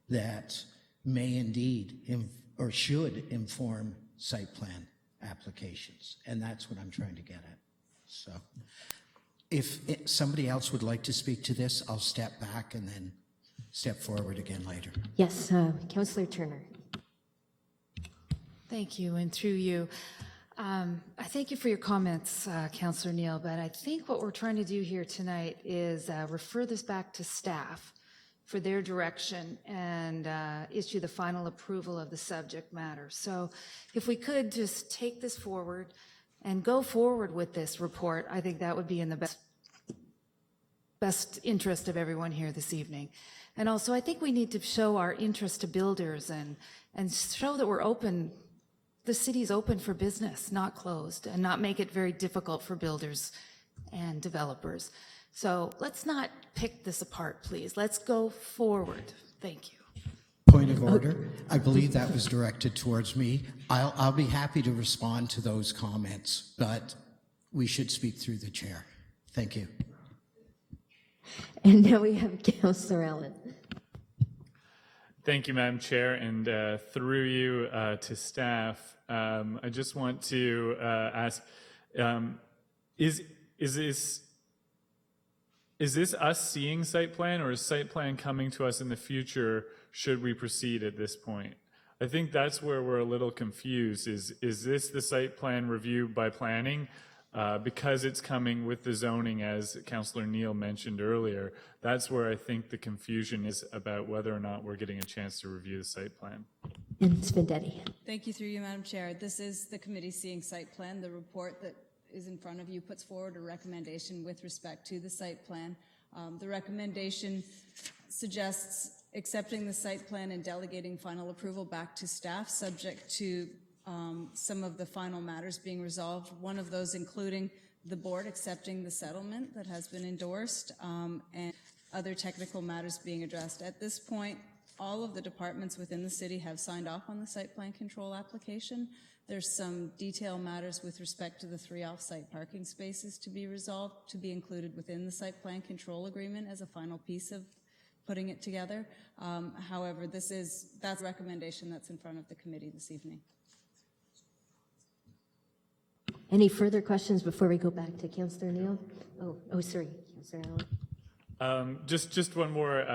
that may indeed or should inform site plan applications. And that's what I'm trying to get at. So if somebody else would like to speak to this, I'll step back and then step forward again later. Yes, Councillor Turner. Thank you, and through you. I thank you for your comments, Councillor Neal, but I think what we're trying to do here tonight is refer this back to staff for their direction and issue the final approval of the subject matter. So if we could just take this forward and go forward with this report, I think that would be in the best interest of everyone here this evening. And also, I think we need to show our interest to builders and show that we're open. The city's open for business, not closed, and not make it very difficult for builders and developers. So let's not pick this apart, please. Let's go forward. Thank you. Point of order. I believe that was directed towards me. I'll be happy to respond to those comments, but we should speak through the chair. Thank you. And now we have Councillor Allen. Thank you, Madam Chair, and through you to staff. I just want to ask: is this us seeing site plan, or is site plan coming to us in the future? Should we proceed at this point? I think that's where we're a little confused. Is this the site plan review by planning? Because it's coming with the zoning, as Councillor Neal mentioned earlier, that's where I think the confusion is about whether or not we're getting a chance to review the site plan. And Svendetti. Thank you through you, Madam Chair. This is the committee seeing site plan. The report that is in front of you puts forward a recommendation with respect to the site plan. The recommendation suggests accepting the site plan and delegating final approval back to staff, subject to some of the final matters being resolved, one of those including the board accepting the settlement that has been endorsed and other technical matters being addressed. At this point, all of the departments within the city have signed off on the site plan control application. There's some detail matters with respect to the 3 off-site parking spaces to be resolved, to be included within the site plan control agreement as a final piece of putting it together. However, that's a recommendation that's in front of the committee this evening. Any further questions before we go back to Councillor Neal? Oh, sorry, Councillor Allen. Just one more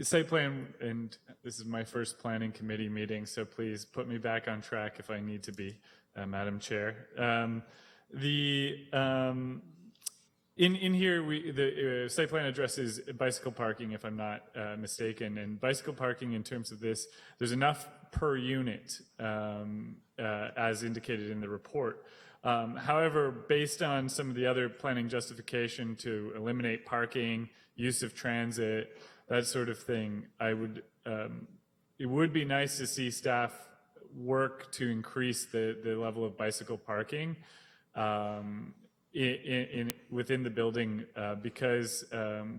site plan, and this is my first planning committee meeting, so please put me back on track if I need to be, Madam Chair. In here, the site plan addresses bicycle parking, if I'm not mistaken, and bicycle parking in terms of this, there's enough per unit as indicated in the report. However, based on some of the other planning justification to eliminate parking, use of transit, that sort of thing, I would it would be nice to see staff work to increase the level of bicycle parking within the building because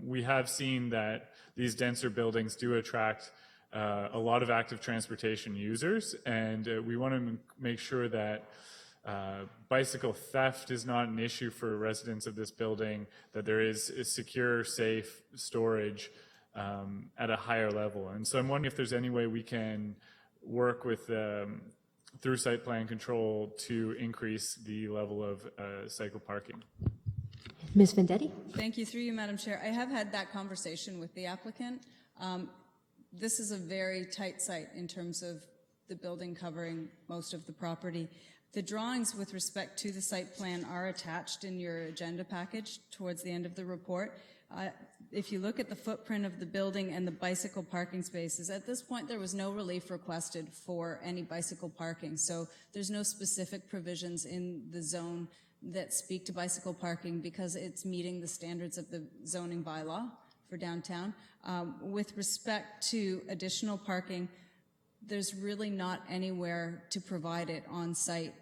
we have seen that these denser buildings do attract a lot of active transportation users, and we want to make sure that bicycle theft is not an issue for residents of this building, that there is secure, safe storage at a higher level. And so I'm wondering if there's any way we can work with through site plan control to increase the level of cycle parking. Ms. Vendetti? Thank you. Through you, Madam Chair. I have had that conversation with the applicant. This is a very tight site in terms of the building covering most of the property. The drawings with respect to the site plan are attached in your agenda package towards the end of the report. If you look at the footprint of the building and the bicycle parking spaces, at this point there was no relief requested for any bicycle parking. So there's no specific provisions in the zone that speak to bicycle parking because it's meeting the standards of the zoning bylaw for downtown. With respect to additional parking, there's really not anywhere to provide it on site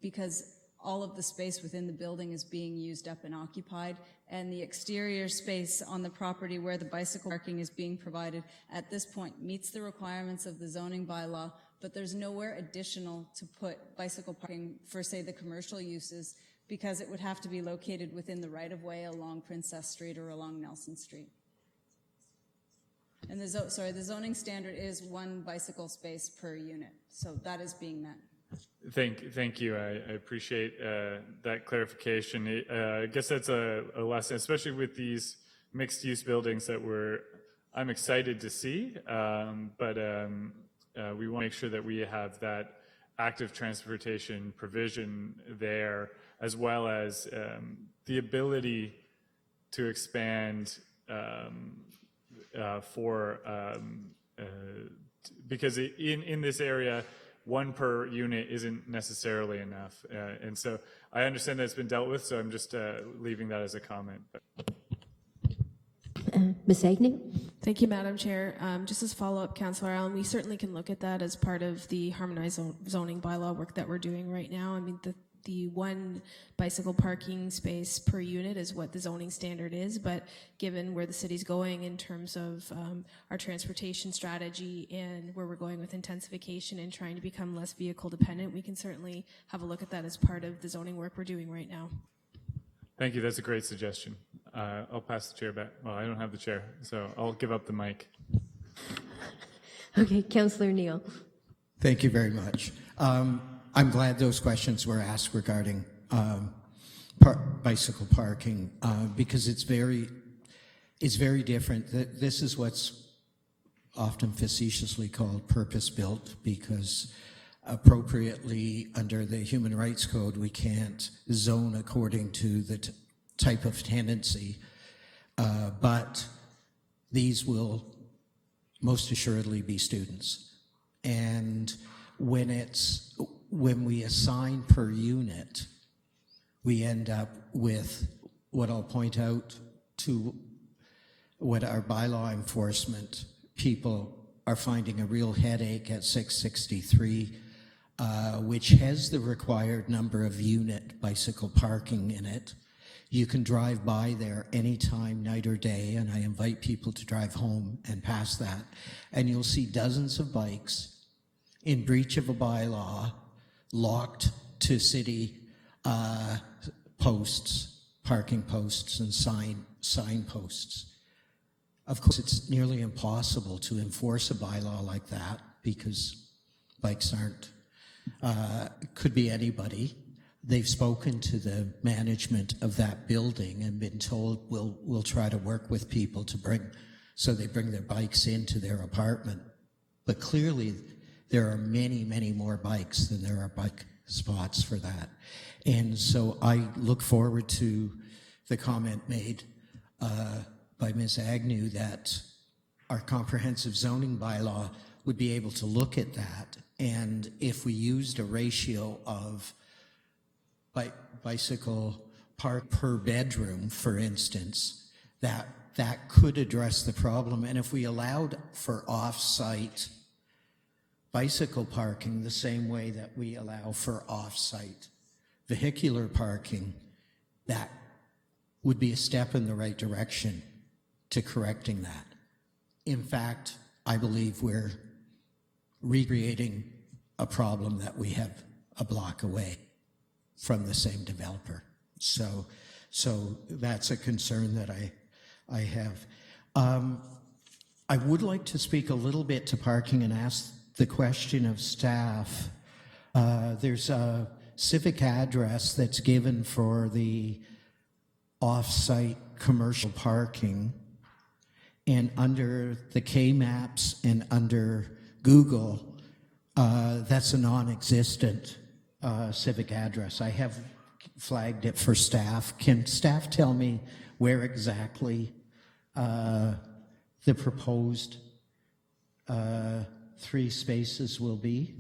because all of the space within the building is being used up and occupied, and the exterior space on the property where the bicycle parking is being provided at this point meets the requirements of the zoning bylaw, but there's nowhere additional to put bicycle parking for, say, the commercial uses because it would have to be located within the right-of-way along Princess Street or along Nelson Street. And the zoning standard is one bicycle space per unit, so that is being met. Thank you. I appreciate that clarification. I guess that's a lesson, especially with these mixed-use buildings that I'm excited to see, but we want to make sure that we have that active transportation provision there, as well as the ability to expand because in this area, one per unit isn't necessarily enough. And so I understand that it's been dealt with, so I'm just leaving that as a comment. Ms. Agnew? Thank you, Madam Chair. Just as follow-up, Councillor Allen, we certainly can look at that as part of the harmonized zoning bylaw work that we're doing right now. I mean, the one bicycle parking space per unit is what the zoning standard is, but given where the city's going in terms of our transportation strategy and where we're going with intensification and trying to become less vehicle dependent, we can certainly have a look at that as part of the zoning work we're doing right now. Thank you. That's a great suggestion. I'll pass the chair back. Well, I don't have the chair, so I'll give up the mic. Okay, Councillor Neal. Thank you very much. I'm glad those questions were asked regarding bicycle parking because it's very different. This is what's often facetiously called purpose-built because appropriately under the Human Rights Code, we can't zone according to the type of tenancy, but these will most assuredly be students. And when we assign per unit, we end up with what I'll point out to what our bylaw enforcement people are finding a real headache at 663, which has the required number of unit bicycle parking in it. You can drive by there anytime, night or day, and I invite people to drive home and pass that, and you'll see dozens of bikes in breach of a bylaw, locked to city posts, parking posts, and sign posts. Of course, it's nearly impossible to enforce a bylaw like that because bikes could be anybody. They've spoken to the management of that building and been told we'll try to work with people so they bring their bikes into their apartment. But clearly, there are many, many more bikes than there are bike spots for that. And so I look forward to the comment made by Ms. Agnew that our comprehensive zoning bylaw would be able to look at that. And if we used a ratio of bicycle park per bedroom, for instance, that that could address the problem. And if we allowed for off-site bicycle parking the same way that we allow for off-site vehicular parking, that would be a step in the right direction to correcting that. In fact, I believe we're recreating a problem that we have a block away from the same developer. So that's a concern that I have. I would like to speak a little bit to parking and ask the question of staff. There's a civic address that's given for the off-site commercial parking, and under the K-Maps and under Google, that's a non-existent civic address. I have flagged it for staff. Can staff tell me where exactly the proposed 3 spaces will be?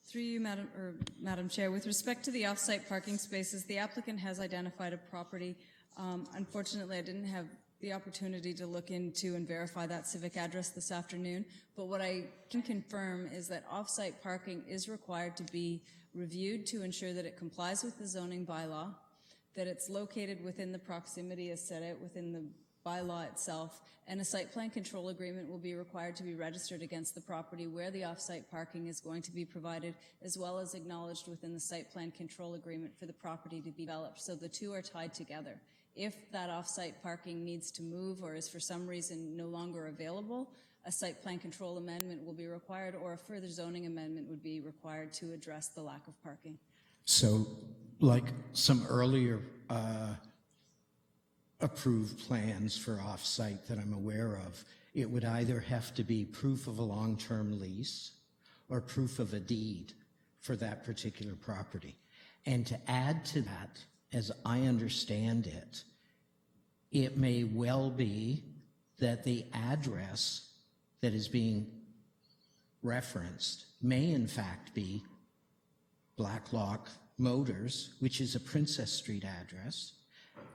Through you, Madam Chair, with respect to the off-site parking spaces, the applicant has identified a property. Unfortunately, I didn't have the opportunity to look into and verify that civic address this afternoon, but what I can confirm is that off-site parking is required to be reviewed to ensure that it complies with the zoning bylaw, that it's located within the proximity as set out within the bylaw itself, and a site plan control agreement will be required to be registered against the property where the off-site parking is going to be provided, as well as acknowledged within the site plan control agreement for the property to be developed. So the two are tied together. If that off-site parking needs to move or is for some reason no longer available, a site plan control amendment will be required, or a further zoning amendment would be required to address the lack of parking. So, like some earlier approved plans for off-site that I'm aware of, it would either have to be proof of a long-term lease or proof of a deed for that particular property. And to add to that, as I understand it, it may well be that the address that is being referenced may in fact be Blacklock Motors, which is a Princess Street address.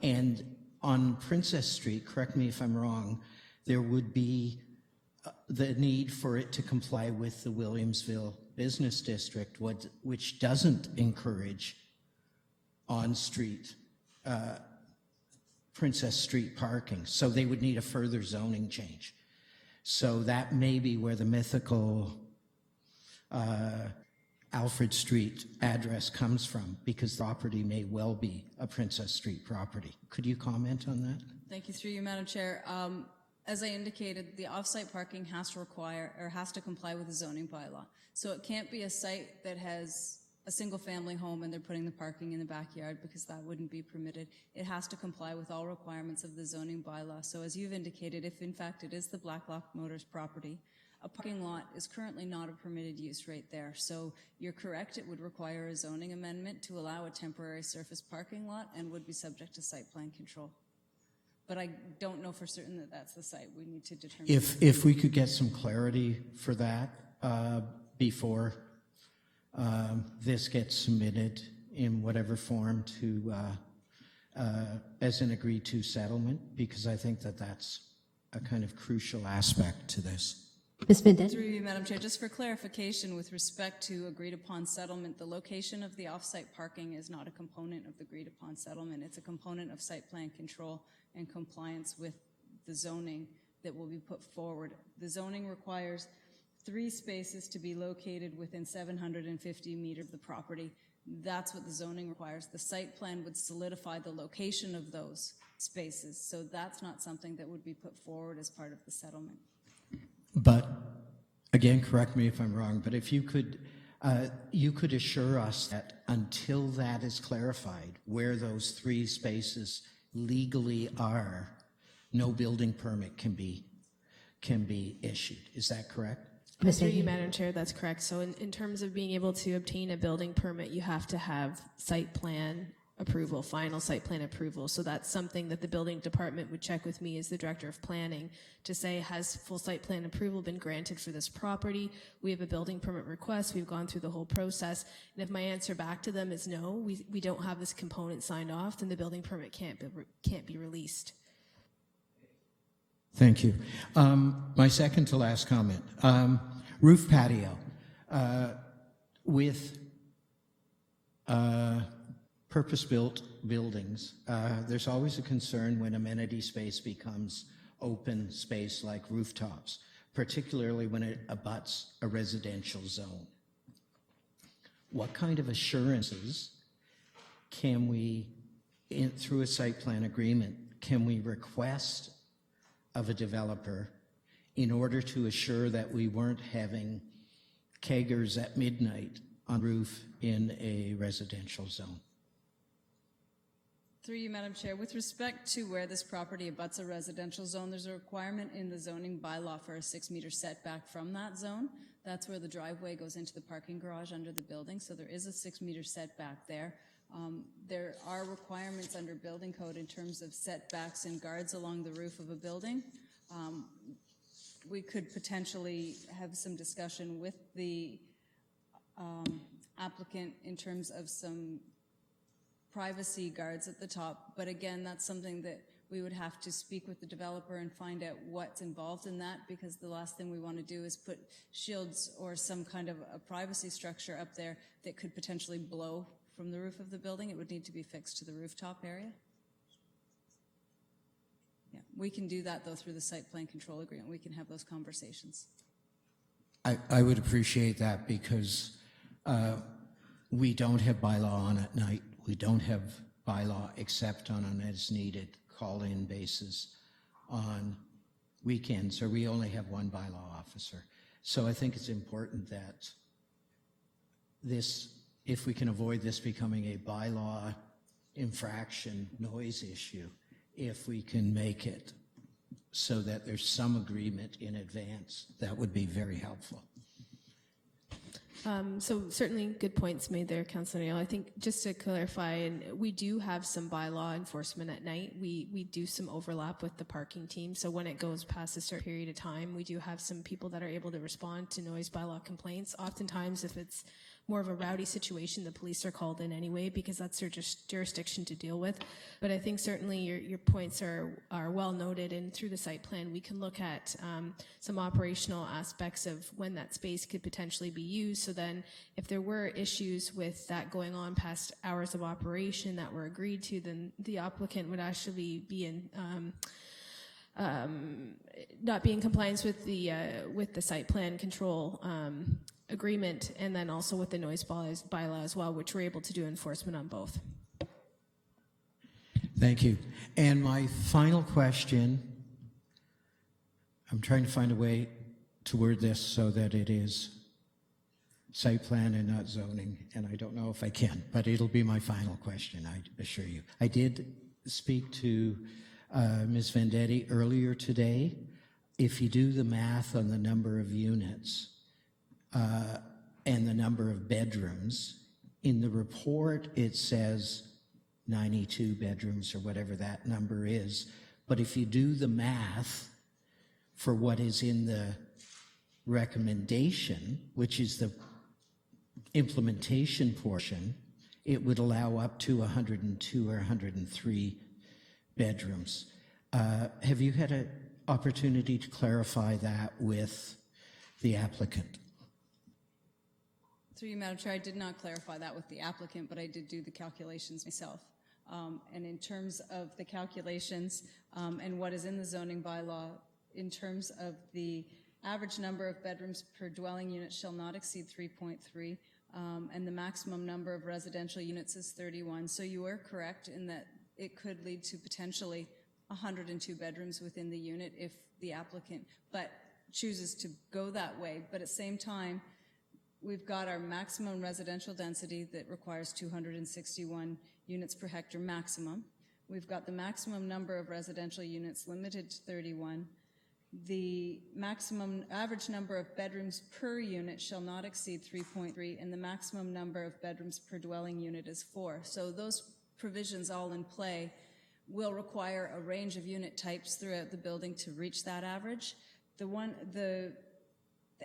And on Princess Street, correct me if I'm wrong, there would be the need for it to comply with the Williamsville Business District, which doesn't encourage on-street Princess Street parking. So they would need a further zoning change. So that may be where the mythical Alfred Street address comes from, because the property may well be a Princess Street property. Could you comment on that? Thank you, through you, Madam Chair. As I indicated, the off-site parking has to comply with the zoning bylaw. So it can't be a site that has a single-family home and they're putting the parking in the backyard, because that wouldn't be permitted. It has to comply with all requirements of the zoning bylaw. So as you've indicated, if in fact it is the Blacklock Motors property, a parking lot is currently not a permitted use right there. So you're correct, it would require a zoning amendment to allow a temporary surface parking lot and would be subject to site plan control. But I don't know for certain that that's the site. We need to determine. If we could get some clarity for that before this gets submitted in whatever form to as an agreed to settlement, because I think that that's a kind of crucial aspect to this. Ms. Minden? Through you, Madam Chair, just for clarification with respect to agreed upon settlement, the location of the off-site parking is not a component of the agreed upon settlement. It's a component of site plan control and compliance with the zoning that will be put forward. The zoning requires 3 spaces to be located within 750 meters of the property. That's what the zoning requires. The site plan would solidify the location of those spaces. So that's not something that would be put forward as part of the settlement. But again, correct me if I'm wrong, but if you could assure us that until that is clarified, where those 3 spaces legally are, no building permit can be issued. Is that correct? Through you, Madam Chair, that's correct. So in terms of being able to obtain a building permit, you have to have site plan approval, final site plan approval. So that's something that the building department would check with me as the director of planning to say, has full site plan approval been granted for this property? We have a building permit request. We've gone through the whole process. And if my answer back to them is no, we don't have this component signed off, then the building permit can't be released. Thank you. My second to last comment, roof patio. With purpose-built buildings, there's always a concern when amenity space becomes open space like rooftops, particularly when it abuts a residential zone. What kind of assurances can we, through a site plan agreement, can we request of a developer in order to assure that we weren't having keggers at midnight on roof in a residential zone? Through you, Madam Chair, with respect to where this property abuts a residential zone, there's a requirement in the zoning bylaw for a 6-meter setback from that zone. That's where the driveway goes into the parking garage under the building, so there is a 6-meter setback there. There are requirements under building code in terms of setbacks and guards along the roof of a building. We could potentially have some discussion with the applicant in terms of some privacy guards at the top, but again, that's something that we would have to speak with the developer and find out what's involved in that, because the last thing we want to do is put shields or some kind of a privacy structure up there that could potentially blow from the roof of the building. It would need to be fixed to the rooftop area. Yeah, we can do that though through the site plan control agreement. We can have those conversations. I would appreciate that, because we don't have bylaw on at night. We don't have bylaw except on an as-needed call-in basis on weekends, or we only have one bylaw officer. So I think it's important that this, if we can avoid this becoming a bylaw infraction noise issue, if we can make it so that there's some agreement in advance, that would be very helpful. So certainly good points made there, Councillor Neal. I think just to clarify, and we do have some bylaw enforcement at night. We do some overlap with the parking team. So when it goes past a certain period of time, we do have some people that are able to respond to noise bylaw complaints. Oftentimes, if it's more of a rowdy situation, the police are called in anyway, because that's their jurisdiction to deal with. But I think certainly your points are well noted, and through the site plan, we can look at some operational aspects of when that space could potentially be used. So then if there were issues with that going on past hours of operation that were agreed to, then the applicant would actually be in not be in compliance with the site plan control agreement, and then also with the noise bylaw as well, which we're able to do enforcement on both. Thank you. And my final question, I'm trying to find a way to word this so that it is site plan and not zoning, and I don't know if I can, but it'll be my final question, I assure you. I did speak to Ms. Vendetti earlier today. If you do the math on the number of units and the number of bedrooms, in the report it says 92 bedrooms or whatever that number is, but if you do the math for what is in the recommendation, which is the implementation portion, it would allow up to 102 or 103 bedrooms. Have you had an opportunity to clarify that with the applicant? Through you, Madam Chair, I did not clarify that with the applicant, but I did do the calculations myself. And in terms of the calculations and what is in the zoning bylaw, in terms of the average number of bedrooms per dwelling unit shall not exceed 3.3, and the maximum number of residential units is 31. So you are correct in that it could lead to potentially 102 bedrooms within the unit if the applicant chooses to go that way. But at the same time, we've got our maximum residential density that requires 261 units per hectare maximum. We've got the maximum number of residential units limited to 31. The maximum average number of bedrooms per unit shall not exceed 3.3, and the maximum number of bedrooms per dwelling unit is 4. So those provisions all in play will require a range of unit types throughout the building to reach that average. The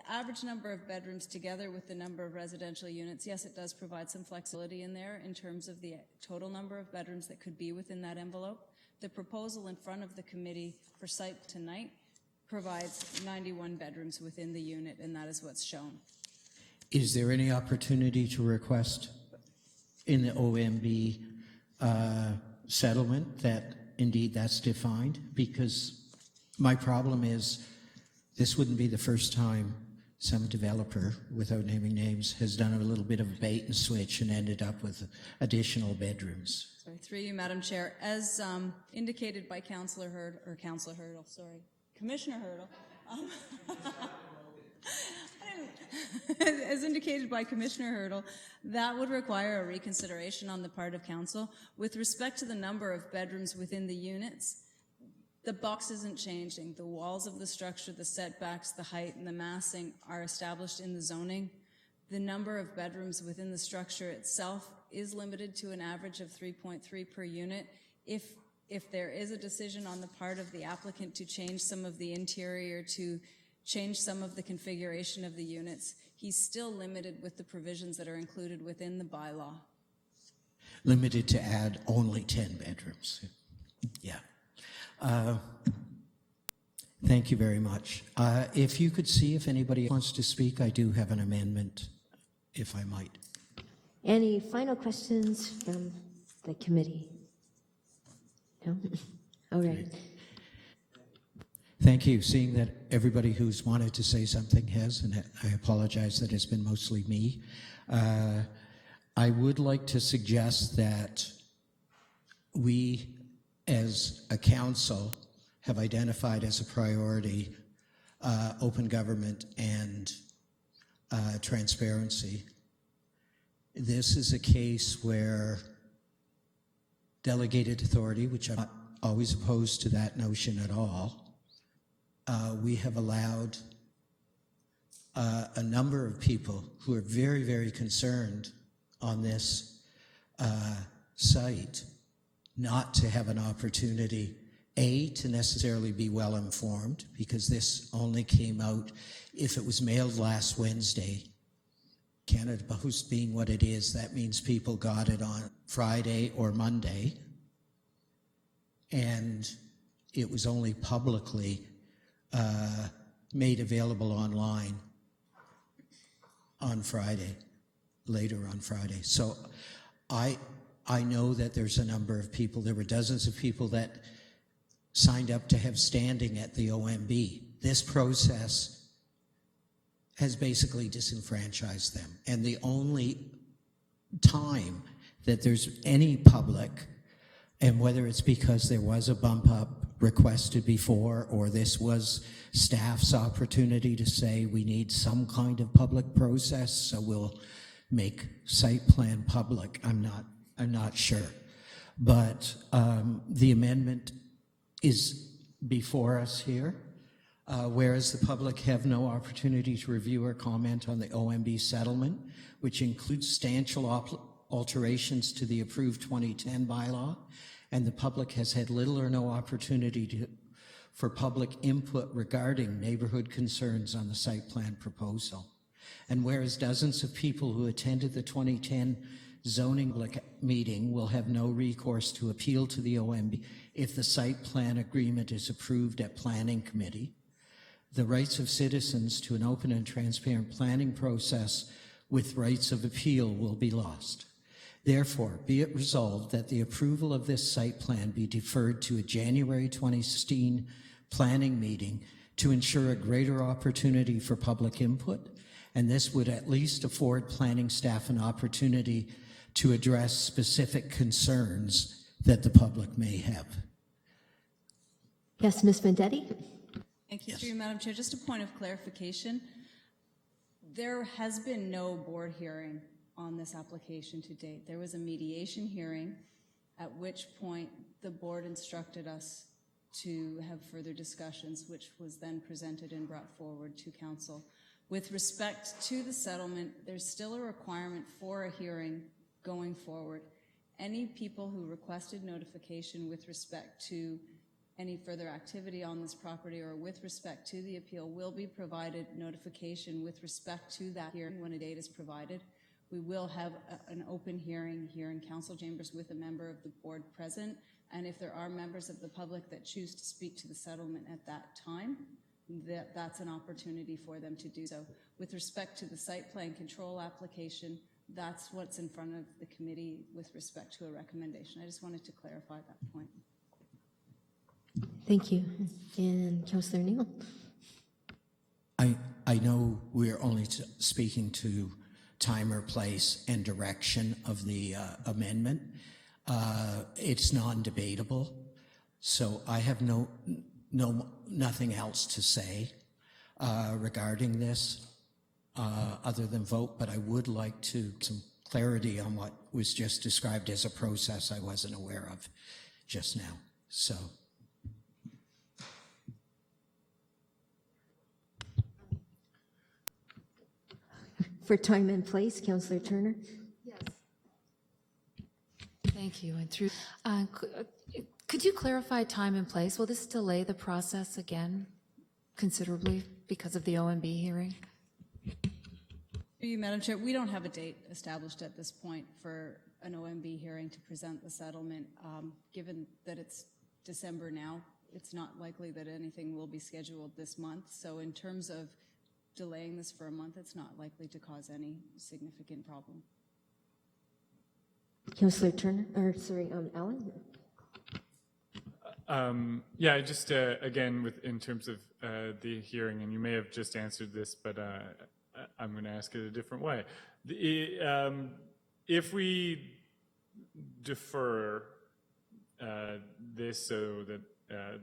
average number of bedrooms together with the number of residential units, yes, it does provide some flexibility in there in terms of the total number of bedrooms that could be within that envelope. The proposal in front of the committee for site tonight provides 91 bedrooms within the unit, and that is what's shown. Is there any opportunity to request in the OMB settlement that indeed that's defined? Because my problem is this wouldn't be the first time some developer, without naming names, has done a little bit of a bait and switch and ended up with additional bedrooms. Sorry, through you, Madam Chair. As indicated by Commissioner Hurdle, as indicated by Commissioner Hurdle, that would require a reconsideration on the part of council. With respect to the number of bedrooms within the units, the box isn't changing. The walls of the structure, the setbacks, the height, and the massing are established in the zoning. The number of bedrooms within the structure itself is limited to an average of 3.3 per unit. If there is a decision on the part of the applicant to change some of the interior, to change some of the configuration of the units, he's still limited with the provisions that are included within the bylaw. Limited to add only 10 bedrooms. Yeah. Thank you very much. If you could see if anybody wants to speak, I do have an amendment, if I might. Any final questions from the committee? No? All right. Thank you. Seeing that everybody who's wanted to say something has, and I apologize that it's been mostly me, I would like to suggest that we, as a council, have identified as a priority open government and transparency. This is a case where delegated authority, which I'm not always opposed to that notion at all, we have allowed a number of people who are very, very concerned on this site not to have an opportunity, A, to necessarily be well informed, because this only came out if it was mailed last Wednesday. Canada Post being what it is, that means people got it on Friday or Monday, and it was only publicly made available online on Friday, later on Friday. So I know that there's a number of people, there were dozens of people that signed up to have standing at the OMB. This process has basically disenfranchised them. And the only time that there's any public, and whether it's because there was a bump up requested before, or this was staff's opportunity to say we need some kind of public process, so we'll make site plan public, I'm not sure. But the amendment is before us here, whereas the public have no opportunity to review or comment on the OMB settlement, which includes substantial alterations to the approved 2010 bylaw, and the public has had little or no opportunity for public input regarding neighborhood concerns on the site plan proposal. And whereas dozens of people who attended the 2010 zoning public meeting will have no recourse to appeal to the OMB if the site plan agreement is approved at planning committee, the rights of citizens to an open and transparent planning process with rights of appeal will be lost. Therefore, be it resolved that the approval of this site plan be deferred to a January 2016 planning meeting to ensure a greater opportunity for public input, and this would at least afford planning staff an opportunity to address specific concerns that the public may have. Yes, Ms. Vendetti? Thank you, through you, Madam Chair. Just a point of clarification. There has been no board hearing on this application to date. There was a mediation hearing, at which point the board instructed us to have further discussions, which was then presented and brought forward to council. With respect to the settlement, there's still a requirement for a hearing going forward. Any people who requested notification with respect to any further activity on this property or with respect to the appeal will be provided notification with respect to that hearing when a date is provided. We will have an open hearing here in council chambers with a member of the board present, and if there are members of the public that choose to speak to the settlement at that time, that's an opportunity for them to do so. With respect to the site plan control application, that's what's in front of the committee with respect to a recommendation. I just wanted to clarify that point. Thank you. And Councillor Neal. I know we're only speaking to time or place and direction of the amendment. It's non-debatable, so I have nothing else to say regarding this other than vote, but I would like some clarity on what was just described as a process I wasn't aware of just now. So. For time and place, Councillor Turner. Yes. Thank you. And through, could you clarify time and place? Will this delay the process again considerably because of the OMB hearing? Through you, Madam Chair, we don't have a date established at this point for an OMB hearing to present the settlement. Given that it's December now, it's not likely that anything will be scheduled this month. So in terms of delaying this for a month, it's not likely to cause any significant problem. Councillor Turner, or sorry, Alan? Yeah, just again, in terms of the hearing, and you may have just answered this, but I'm going to ask it a different way. If we defer this so that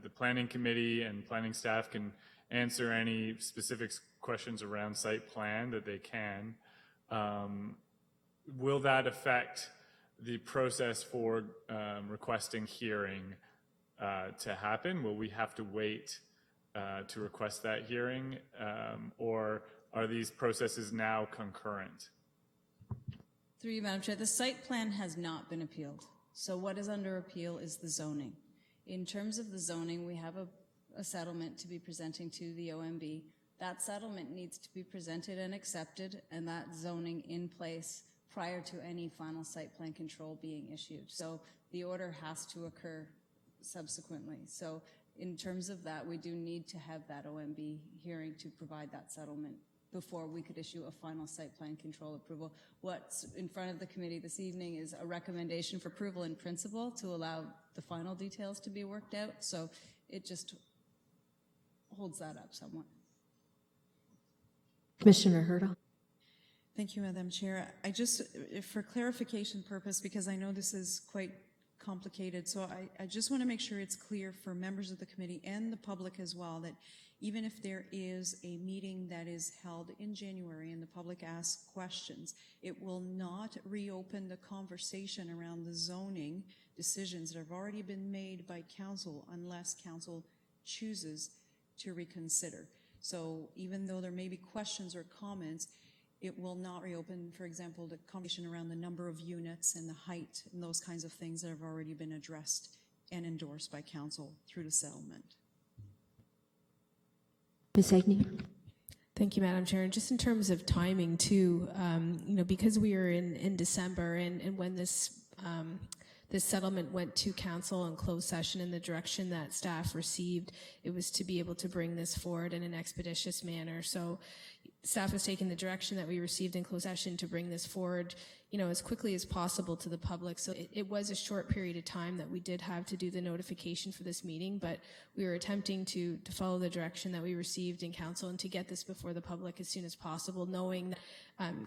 the planning committee and planning staff can answer any specific questions around site plan that they can, will that affect the process for requesting hearing to happen? Will we have to wait to request that hearing, or are these processes now concurrent? Through you, Madam Chair, the site plan has not been appealed. So what is under appeal is the zoning. In terms of the zoning, we have a settlement to be presenting to the OMB. That settlement needs to be presented and accepted, and that zoning in place prior to any final site plan control being issued. So the order has to occur subsequently. So in terms of that, we do need to have that OMB hearing to provide that settlement before we could issue a final site plan control approval. What's in front of the committee this evening is a recommendation for approval in principle to allow the final details to be worked out. So it just holds that up somewhat. Commissioner Hurdle. Thank you, Madam Chair. I just, for clarification purpose, because I know this is quite complicated, so I just want to make sure it's clear for members of the committee and the public as well that even if there is a meeting that is held in January and the public asks questions, it will not reopen the conversation around the zoning decisions that have already been made by council unless council chooses to reconsider. So even though there may be questions or comments, it will not reopen, for example, the conversation around the number of units and the height and those kinds of things that have already been addressed and endorsed by council through the settlement. Ms. Agnew. Thank you, Madam Chair. And just in terms of timing too, because we are in December and when this settlement went to council in closed session in the direction that staff received, it was to be able to bring this forward in an expeditious manner. So staff has taken the direction that we received in closed session to bring this forward, as quickly as possible to the public. So it was a short period of time that we did have to do the notification for this meeting, but we were attempting to follow the direction that we received in council and to get this before the public as soon as possible, knowing that,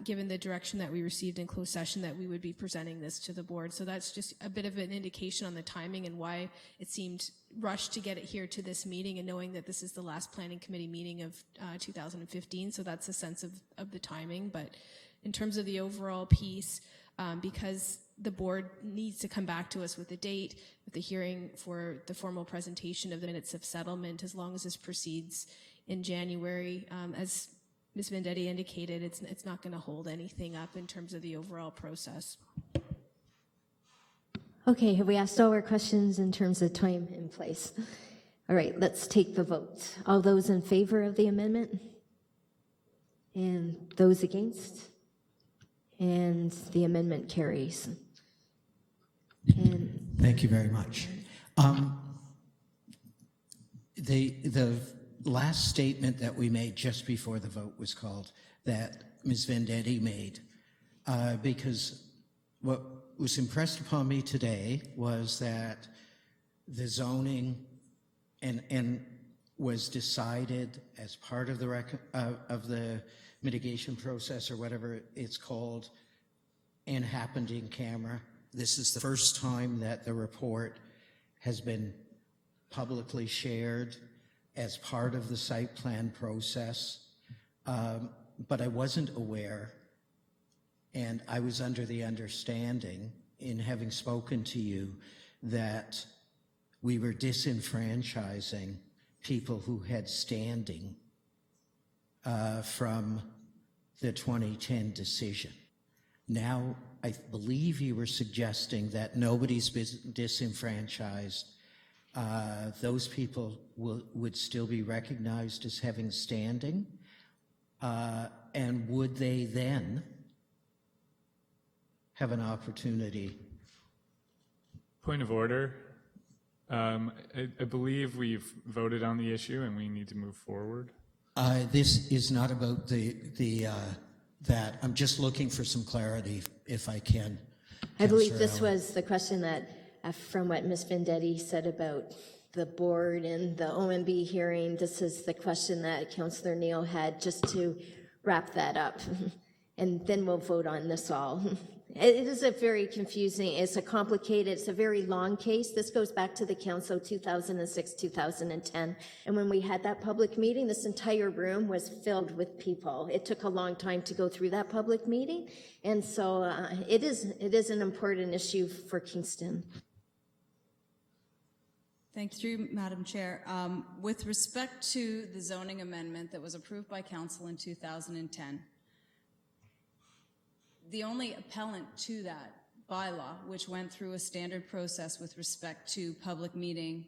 given the direction that we received in closed session, that we would be presenting this to the board. So that's just a bit of an indication on the timing and why it seemed rushed to get it here to this meeting, and knowing that this is the last planning committee meeting of 2015. So that's a sense of the timing. But in terms of the overall piece, because the board needs to come back to us with a date, with the hearing for the formal presentation of the minutes of settlement, as long as this proceeds in January, as Ms. Vendetti indicated, it's not going to hold anything up in terms of the overall process. Okay, have we asked all our questions in terms of time and place? All right, let's take the vote. All those in favor of the amendment? And those against? And the amendment carries. And Thank you very much. The last statement that we made just before the vote was called, that Ms. Vendetti made, because what was impressed upon me today was that the zoning and was decided as part of the mitigation process, or whatever it's called, and happened in camera. This is the first time that the report has been publicly shared as part of the site plan process. But I wasn't aware, and I was under the understanding, in having spoken to you, that we were disenfranchising people who had standing from the 2010 decision. Now, I believe you were suggesting that nobody's disenfranchised. Those people would still be recognized as having standing. And would they then have an opportunity? Point of order. I believe we've voted on the issue and we need to move forward. This is not about that. I'm just looking for some clarity, if I can. I believe Councillor this Allen. was the question that, from what Ms. Vendetti said about the board and the OMB hearing, this is the question that Councillor Neal had, just to wrap that up. And then we'll vote on this all. It is a very confusing, it's a complicated, it's a very long case. This goes back to the council 2006, 2010. And when we had that public meeting, this entire room was filled with people. It took a long time to go through that public meeting. And so it is an important issue for Kingston. Thank you, Madam Chair. With respect to the zoning amendment that was approved by council in 2010, the only appellant to that bylaw, which went through a standard process with respect to public meeting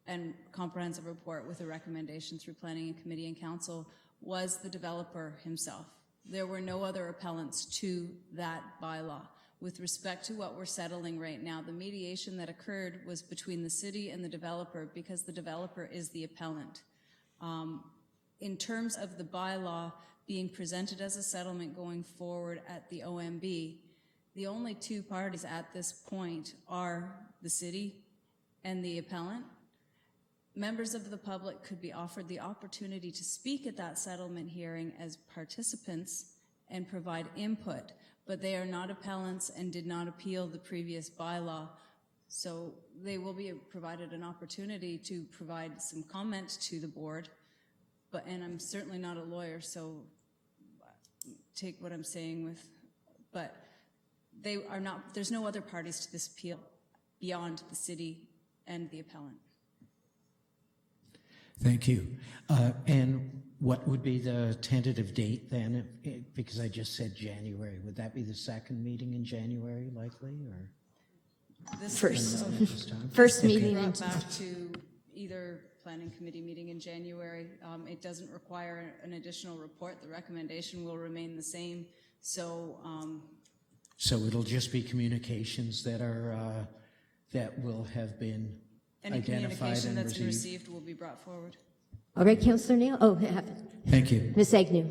and comprehensive report with a recommendation through planning and committee and council, was the developer himself. There were no other appellants to that bylaw. With respect to what we're settling right now, the mediation that occurred was between the city and the developer, because the developer is the appellant. In terms of the bylaw being presented as a settlement going forward at the OMB, the only two parties at this point are the city and the appellant. Members of the public could be offered the opportunity to speak at that settlement hearing as participants and provide input, but they are not appellants and did not appeal the previous bylaw. So they will be provided an opportunity to provide some comment to the board. And I'm certainly not a lawyer, so take what I'm saying with, but they are not, there's no other parties to this appeal beyond the city and the appellant. Thank you. And what would be the tentative date then? Because I just said January. Would that be the second meeting in January, likely, or? First meeting. Brought back to either planning committee meeting in January. It doesn't require an additional report. The recommendation will remain the same. So it'll just be communications that are that will have been any identified communication and that's been received. received will be brought forward. All right, Councillor Neal. Oh, it happened. Thank you. Ms. Agnew.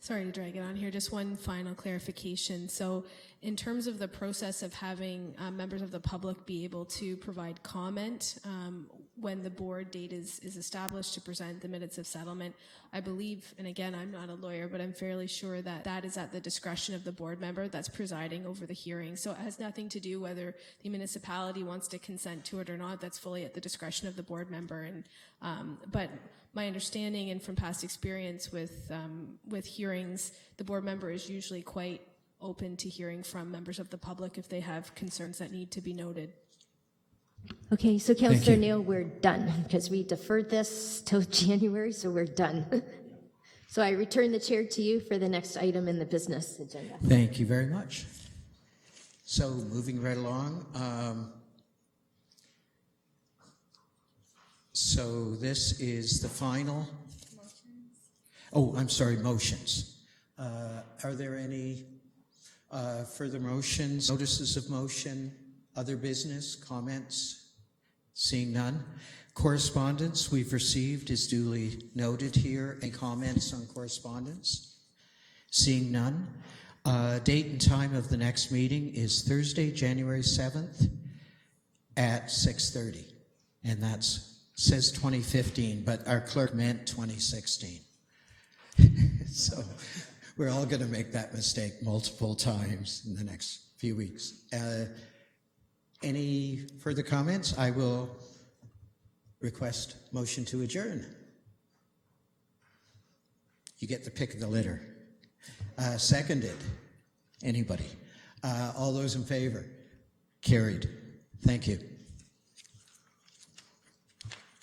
Sorry to drag it on here. Just one final clarification. So in terms of the process of having members of the public be able to provide comment when the board date is established to present the minutes of settlement, I believe, and again, I'm not a lawyer, but I'm fairly sure that that is at the discretion of the board member that's presiding over the hearing. So it has nothing to do whether the municipality wants to consent to it or not. That's fully at the discretion of the board member. And but my understanding and from past experience with hearings, the board member is usually quite open to hearing from members of the public if they have concerns that need to be noted. Okay, so Councillor Neal, we're done because we deferred this till January, so we're done. So I return the chair to you for the next item in the business agenda. Thank you very much. So moving right along, So this is the final. Oh, I'm sorry, motions. Are there any further motions, notices of motion, other business, comments? Seeing none. Correspondence we've received is duly noted here. Any comments on correspondence? Seeing none. Date and time of the next meeting is Thursday, January 7th at 6:30. And that's says 2015, but our clerk meant 2016. So we're all going to make that mistake multiple times in the next few weeks. Any further comments? I will request motion to adjourn. You get the pick of the litter. Seconded. Anybody? All those in favor? Carried. Thank you.